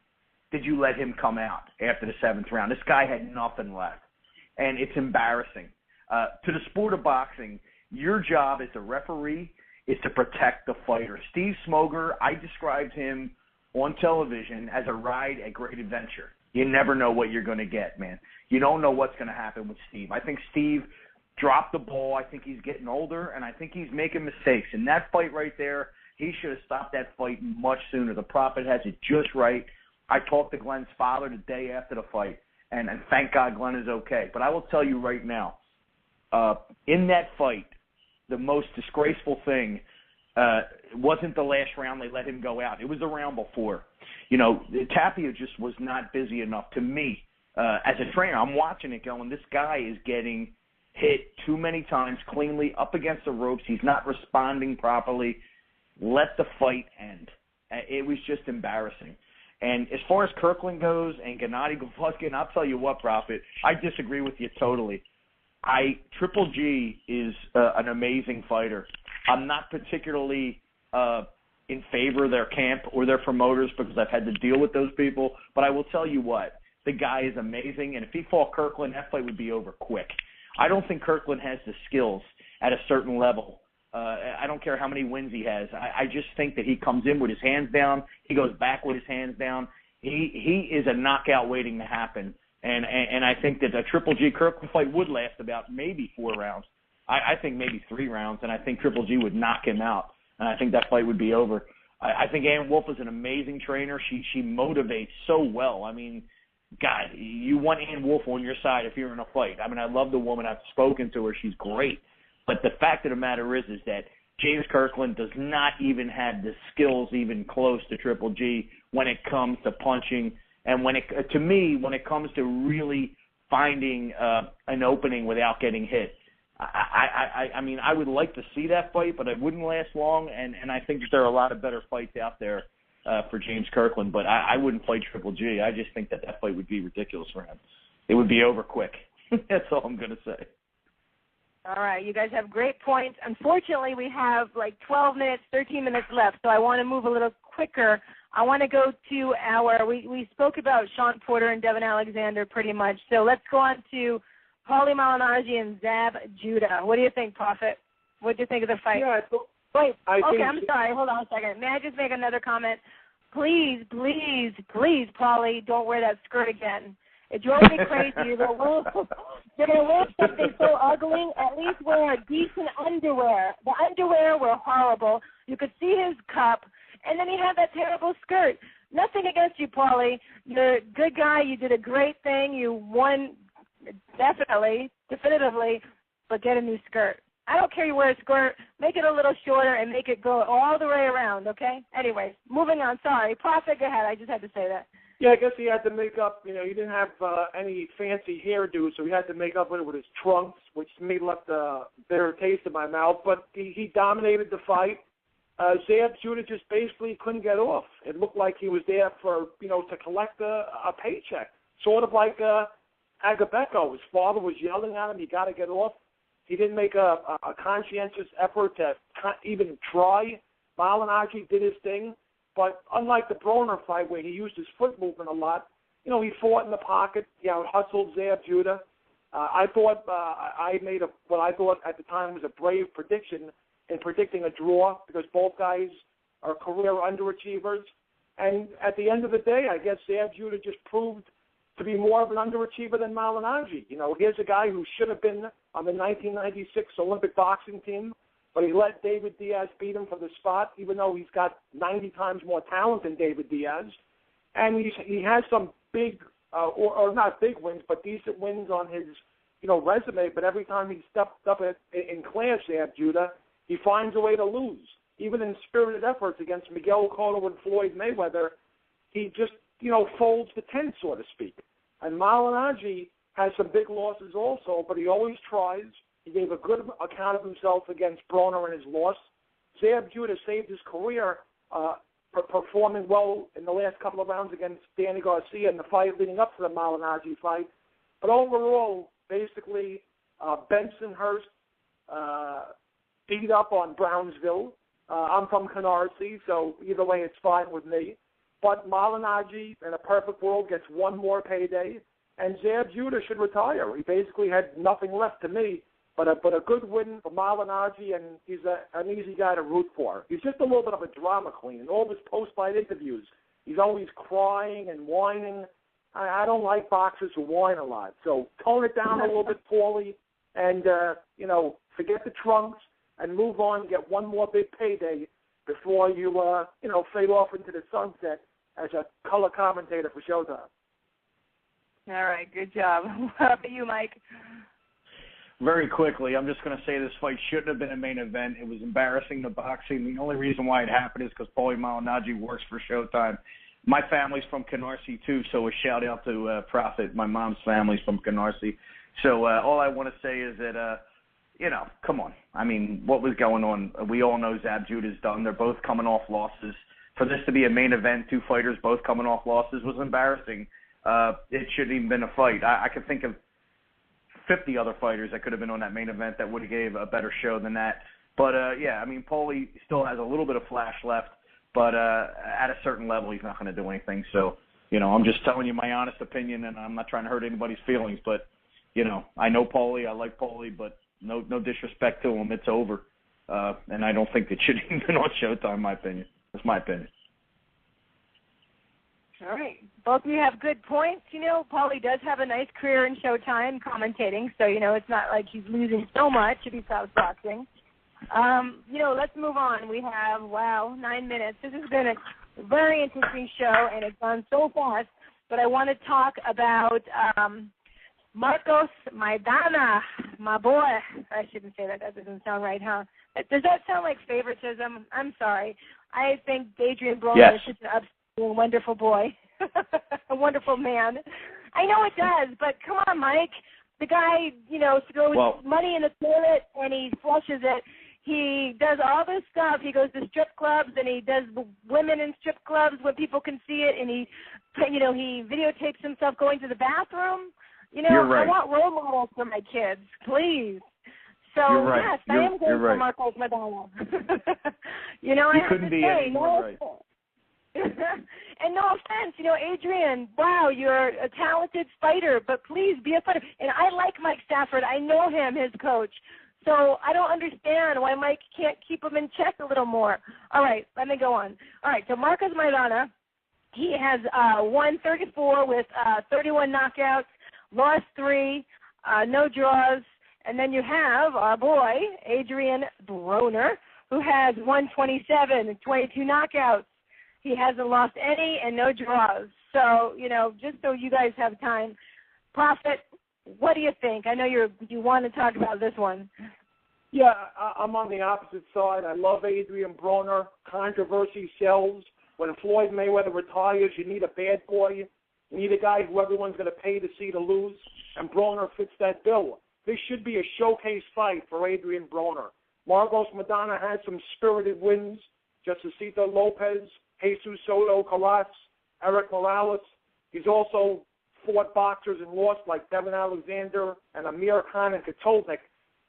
did you let him come out after the 7th round? This guy had nothing left. And it's embarrassing. To the sport of boxing, your job as a referee is to protect the fighter. Steve Smolger, I described him on television as a ride at great adventure. You never know what you're going to get, man. You don't know what's going to happen with Steve. I think Steve dropped the ball. I think he's getting older, and I think he's making mistakes. And that fight right there, he should have stopped that fight much sooner. The Prophet has it just right. I talked to Glenn's father the day after the fight, and thank God Glenn is okay. But I will tell you right now, in that fight, the most disgraceful thing wasn't the last round they let him go out. It was the round before. You know, Tapia just was not busy enough. To me, as a trainer, I'm watching it going, this guy is getting hit too many times cleanly up against the ropes. He's not responding properly. Let the fight end. It was just embarrassing. And as far as Kirkland goes and Gennady Golovkin, I'll tell you what, Prophet, I disagree with you totally. Triple G is an amazing fighter. I'm not particularly in favor of their camp or their promoters because I've had to deal with those people. But I will tell you what, the guy is amazing. And if he fought Kirkland, that fight would be over quick. I don't think Kirkland has the skills at a certain level. I don't care how many wins he has. I just think that he comes in with his hands down. He goes back with his hands down. He is a knockout waiting to happen. And I think that a Triple G Kirkland fight would last about maybe 4 rounds. I think maybe 3 rounds, and I think Triple G would knock him out. And I think that fight would be over. I think Ann Wolfe is an amazing trainer. She motivates so well. I mean, God, you want Ann Wolfe on your side if you're in a fight. I mean, I love the woman. I've spoken to her. She's great. But the fact of the matter is that James Kirkland does not even have the skills even close to Triple G when it comes to punching. And when it comes to really finding an opening without getting hit. I mean, I would like to see that fight, but it wouldn't last long. And I think that there are a lot of better fights out there for James Kirkland. But I wouldn't fight Triple G. I just think that fight would be ridiculous for him. It would be over quick. That's all I'm going to say. All right, you guys have great points. Unfortunately, we have like 12 minutes, 13 minutes left, so I want to move a little quicker. I want to go to we spoke about Shawn Porter and Devin Alexander pretty much, so let's go on to Paulie Malignaggi and Zab Judah. What do you think, Prophet? What do you think of the fight? Yeah, I'm sorry. Hold on a second. May I just make another comment? Please, Paulie, don't wear that skirt again. It drove me crazy. You're going to wear something so ugly. At least wear decent underwear. The underwear were horrible. You could see his cup, and then he had that terrible skirt. Nothing against you, Paulie. You're a good guy. You did a great thing. You won definitively, but get a new skirt. I don't care you wear a skirt. Make it a little shorter and make it go all the way around, okay? Anyway, moving on. Sorry. Prophet, go ahead. I just had to say that. Yeah, I guess he had to make up, he didn't have any fancy hairdo, so he had to make up with his trunks, which to me left a bitter taste in my mouth. But he dominated the fight. Zab Judah just basically couldn't get off. It looked like he was there for, to collect a paycheck, sort of like Agabeko. His father was yelling at him, you got to get off. He didn't make a conscientious effort to even try. Malignaggi did his thing. But unlike the Broner fight where he used his foot movement a lot, he fought in the pocket, hustled Zab Judah. I thought I made what I thought at the time was a brave prediction in predicting a draw because both guys are career underachievers. And at the end of the day, I guess Zab Judah just proved to be more of an underachiever than Malignaggi. Here's a guy who should have been on the 1996 Olympic boxing team, but he let David Diaz beat him for the spot, even though he's got 90 times more talent than David Diaz. And he has some big, or not big wins, but decent wins on his, resume. But every time he steps up in class, Zab Judah, he finds a way to lose. Even in spirited efforts against Miguel Cotto and Floyd Mayweather, he just, folds the tent, so to speak. And Malignaggi has some big losses also, but he always tries. He gave a good account of himself against Broner in his loss. Zab Judah saved his career performing well in the last couple of rounds against Danny Garcia in the fight leading up to the Malignaggi fight. But overall, basically, Bensonhurst beat up on Brownsville. I'm from Canarsie, so either way it's fine with me. But Malignaggi, in a perfect world, gets one more payday, and Zab Judah should retire. He basically had nothing left to me. But a good win for Malignaggi, and he's an easy guy to root for. He's just a little bit of a drama queen. In all his post-fight interviews, he's always crying and whining. I don't like boxers who whine a lot. So tone it down a little bit, Paulie. and, forget the trunks and move on, get one more big payday before you, fade off into the sunset as a color commentator for Showtime. All right, good job. How about you, Mike? Very quickly, I'm just going to say this fight shouldn't have been a main event. It was embarrassing to boxing. The only reason why it happened is because Paulie Malignaggi works for Showtime. My family's from Canarsie, too, so a shout-out to Prophet. My mom's family's from Canarsie. So all I want to say is that, come on. I mean, what was going on? We all know Zab Judah's done. They're both coming off losses. For this to be a main event, two fighters both coming off losses was embarrassing. It shouldn't even been a fight. I could think of 50 other fighters that could have been on that main event that would have gave a better show than that. But, Paulie still has a little bit of flash left, but at a certain level he's not going to do anything. So, I'm just telling you my honest opinion, and I'm not trying to hurt anybody's feelings. But, I know Paulie, I like Paulie, but no disrespect to him. It's over. And I don't think it should have been on Showtime, in my opinion. That's my opinion. All right. Both of you have good points. Paulie does have a nice career in Showtime commentating, so, it's not like he's losing so much if he stops boxing. Let's move on. We have, 9 minutes. This has been a very interesting show, and it's gone so fast, but I want to talk about Marcos Maidana, my boy. I shouldn't say that. That doesn't sound right, huh? Does that sound like favoritism? I'm sorry. I think Adrian Broner is such an upstanding, wonderful boy, a wonderful man. I know it does, but come on, Mike. The guy, throws money in the toilet and he flushes it. He does all this stuff. He goes to strip clubs and he does women in strip clubs when people can see it, and he videotapes himself going to the bathroom. You're right. I want role models for my kids, please. So, you're right. yes, I am going for Marcos Maidana. I have to say, right. And no offense, Adrian, wow, you're a talented fighter, but please be a fighter. And I like Mike Stafford. I know him, his coach. So I don't understand why Mike can't keep him in check a little more. All right, let me go on. All right, so Marcos Maidana, he has won 34 with 31 knockouts, lost 3, no draws. And then you have our boy, Adrian Broner, who has won 27 and 22 knockouts. He hasn't lost any and no draws. So, just so you guys have time. Prophet, what do you think? I know you want to talk about this one. Yeah, I'm on the opposite side. I love Adrian Broner. Controversy sells. When Floyd Mayweather retires, you need a bad boy. You need a guy who everyone's going to pay to see to lose, and Broner fits that bill. This should be a showcase fight for Adrian Broner. Marcos Maidana had some spirited wins. Josesito Lopez, Jesus Soto Caras, Eric Morales. He's also fought boxers and lost like Devin Alexander and Amir Khan and Katolnik.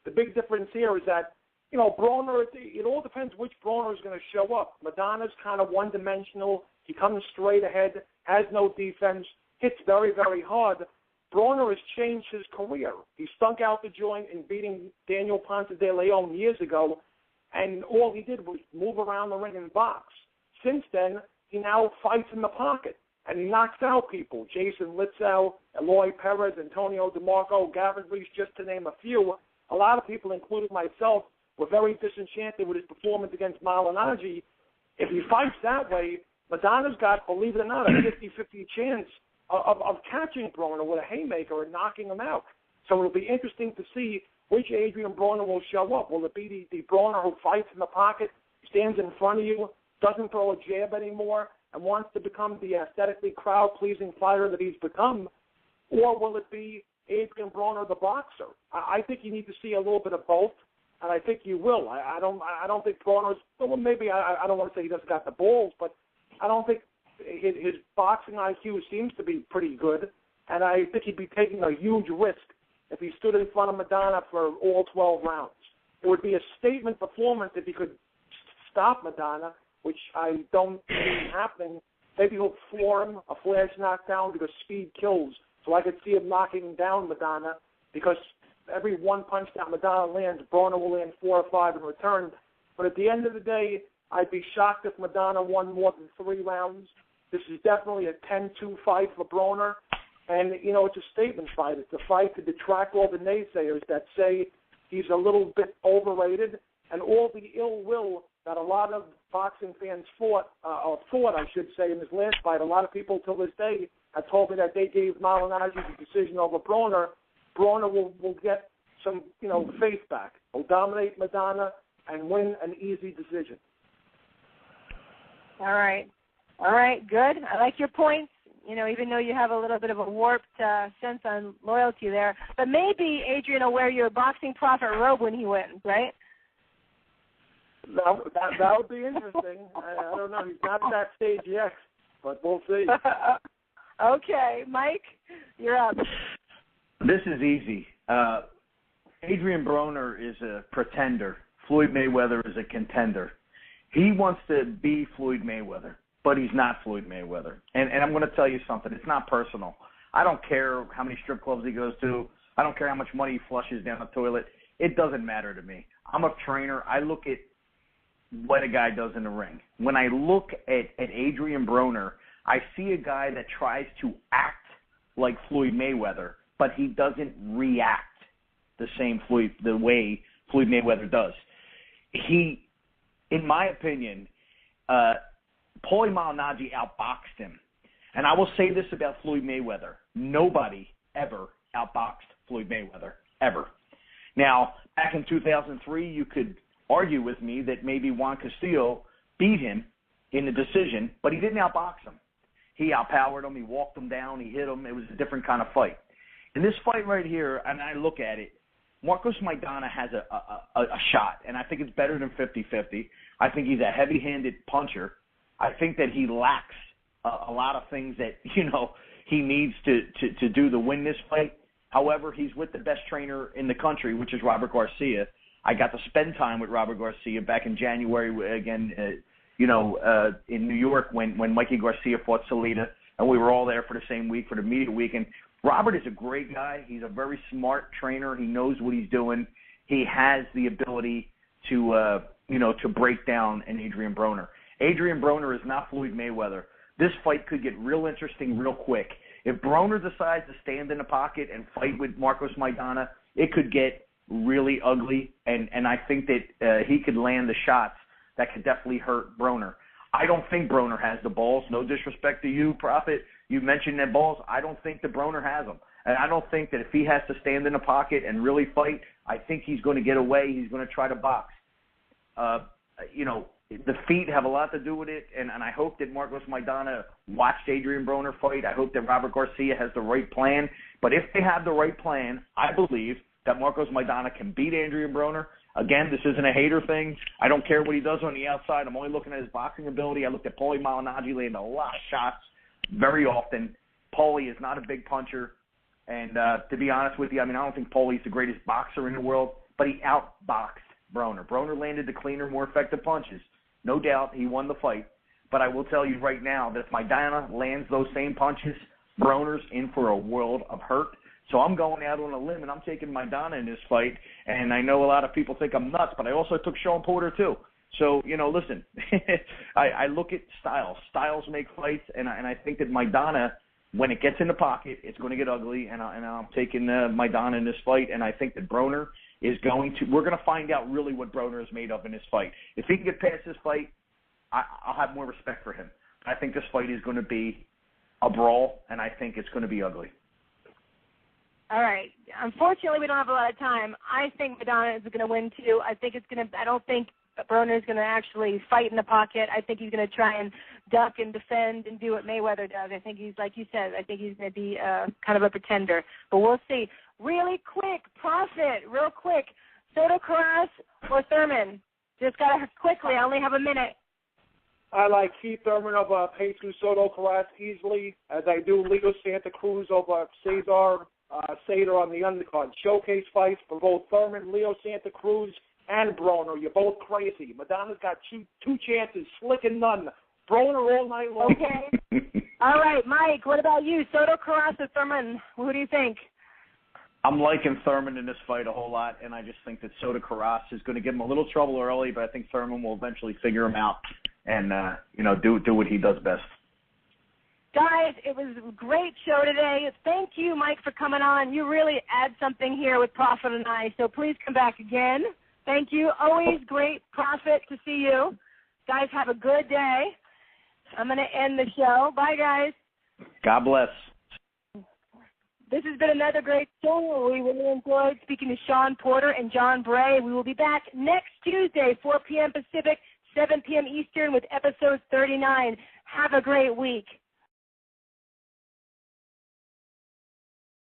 The big difference here is that, Broner, it all depends which Broner is going to show up. Maidana's kind of one-dimensional. He comes straight ahead, has no defense, hits very, very hard. Broner has changed his career. He stunk out the joint in beating Daniel Ponce de Leon years ago, and all he did was move around the ring and box. Since then, he now fights in the pocket, and he knocks out people. Jason Litzow, Eloy Perez, Antonio DeMarco, Gavin Reese, just to name a few. A lot of people, including myself, were very disenchanted with his performance against Malignaggi. If he fights that way, Maidana's got, believe it or not, a 50-50 chance of catching Broner with a haymaker and knocking him out. So it'll be interesting to see which Adrian Broner will show up. Will it be the Broner who fights in the pocket, stands in front of you, doesn't throw a jab anymore, and wants to become the aesthetically crowd-pleasing fighter that he's become? Or will it be Adrian Broner, the boxer? I think you need to see a little bit of both, and I think you will. I don't think Broner's, well, maybe I don't want to say he doesn't got the balls, but I don't think his boxing IQ seems to be pretty good, and I think he'd be taking a huge risk if he stood in front of Maidana for all 12 rounds. It would be a statement performance if he could stop Maidana, which I don't see happening. Maybe he'll floor him, a flash knockdown, because speed kills. So I could see him knocking down Maidana, because every one punch that Maidana lands, Broner will land 4 or 5 in return. But at the end of the day, I'd be shocked if Maidana won more than 3 rounds. This is definitely a 10-2 fight for Broner. And, you know, it's a statement fight. It's a fight to detract all the naysayers that say he's a little bit overrated, and all the ill will that a lot of boxing fans thought, I should say, in his last fight. A lot of people till this day have told me that they gave Malignaggi the decision over Broner. Broner will get some, you know, faith back. He'll dominate Maidana and win an easy decision. All right, good. I like your points. You know, even though you have a little bit of a warped sense on loyalty there. But maybe Adrian will wear your boxing prophet robe when he wins, right? That would be interesting. I don't know. He's not at that stage yet, but we'll see. Okay, Mike, you're up. This is easy. Adrian Broner is a pretender. Floyd Mayweather is a contender. He wants to be Floyd Mayweather, but he's not Floyd Mayweather. And I'm going to tell you something. It's not personal. I don't care how many strip clubs he goes to. I don't care how much money he flushes down the toilet. It doesn't matter to me. I'm a trainer. I look at what a guy does in the ring. When I look at Adrian Broner, I see a guy that tries to act like Floyd Mayweather, but he doesn't react the way Floyd Mayweather does. He, in my opinion, Paulie Malignaggi outboxed him. And I will say this about Floyd Mayweather. Nobody ever outboxed Floyd Mayweather, ever. Now, back in 2003, you could argue with me that maybe Juan Castillo beat him in the decision, but he didn't outbox him. He outpowered him. He walked him down. He hit him. It was a different kind of fight. In this fight right here, and I look at it, Marcos Maidana has a shot, and I think it's better than 50-50. I think he's a heavy-handed puncher. I think that he lacks a lot of things that, you know, he needs to do to win this fight. However, he's with the best trainer in the country, which is Robert Garcia. I got to spend time with Robert Garcia back in January, again, in New York when Mikey Garcia fought Salita, and we were all there for the same week, for the media week. And Robert is a great guy. He's a very smart trainer. He knows what he's doing. He has the ability to break down an Adrian Broner. Adrian Broner is not Floyd Mayweather. This fight could get real interesting real quick. If Broner decides to stand in the pocket and fight with Marcos Maidana, it could get really ugly, and I think that he could land the shots that could definitely hurt Broner. I don't think Broner has the balls. No disrespect to you, Prophet. You mentioned that balls. I don't think that Broner has them. And I don't think that if he has to stand in the pocket and really fight, I think he's going to get away. He's going to try to box. The feet have a lot to do with it, and I hope that Marcos Maidana watched Adrian Broner fight. I hope that Robert Garcia has the right plan. But if they have the right plan, I believe that Marcos Maidana can beat Adrian Broner. Again, this isn't a hater thing. I don't care what he does on the outside. I'm only looking at his boxing ability. I looked at Paulie Malignaggi land a lot of shots very often. Paulie is not a big puncher. And to be honest with you, I don't think Paulie's the greatest boxer in the world, but he outboxed Broner. Broner landed the cleaner, more effective punches. No doubt he won the fight. But I will tell you right now that if Maidana lands those same punches, Broner's in for a world of hurt. So I'm going out on a limb, and I'm taking Maidana in this fight. And I know a lot of people think I'm nuts, but I also took Shawn Porter too. So, listen, I look at styles. Styles make fights, and I think that Maidana, when it gets in the pocket, it's going to get ugly, and I'm taking Maidana in this fight. And I think that Broner is we're going to find out really what Broner is made of in this fight. If he can get past this fight, I'll have more respect for him. I think this fight is going to be a brawl, and I think it's going to be ugly. All right. Unfortunately, we don't have a lot of time. I think Maidana is going to win too. I don't think Broner is going to actually fight in the pocket. I think he's going to try and duck and defend and do what Mayweather does. I think he's, like you said, I think he's going to be kind of a pretender. But we'll see. Really quick, Prophet, real quick. Soto Karass or Thurman? Just got to quickly. I only have a minute. I like Keith Thurman over Jesus Soto Karass easily, as I do Leo Santa Cruz over Cesar Sater on the undercard. Showcase fights for both Thurman, Leo Santa Cruz, and Broner. You're both crazy. Madonna's got two chances, slick and none. Broner all night long. Okay. All right, Mike, what about you? Soto Karass or Thurman? Who do you think? I'm liking Thurman in this fight a whole lot, and I just think that Soto Karass is going to give him a little trouble early, but I think Thurman will eventually figure him out and do what he does best. Guys, it was a great show today. Thank you, Mike, for coming on. You really add something here with Prophet and I, so please come back again. Thank you. Always great, Prophet, to see you. Guys, have a good day. I'm going to end the show. Bye, guys. God bless. This has been another great show. We really enjoyed speaking to Shawn Porter and John Bray. We will be back next Tuesday, 4 p.m. Pacific, 7 p.m. Eastern, with episode 39. Have a great week.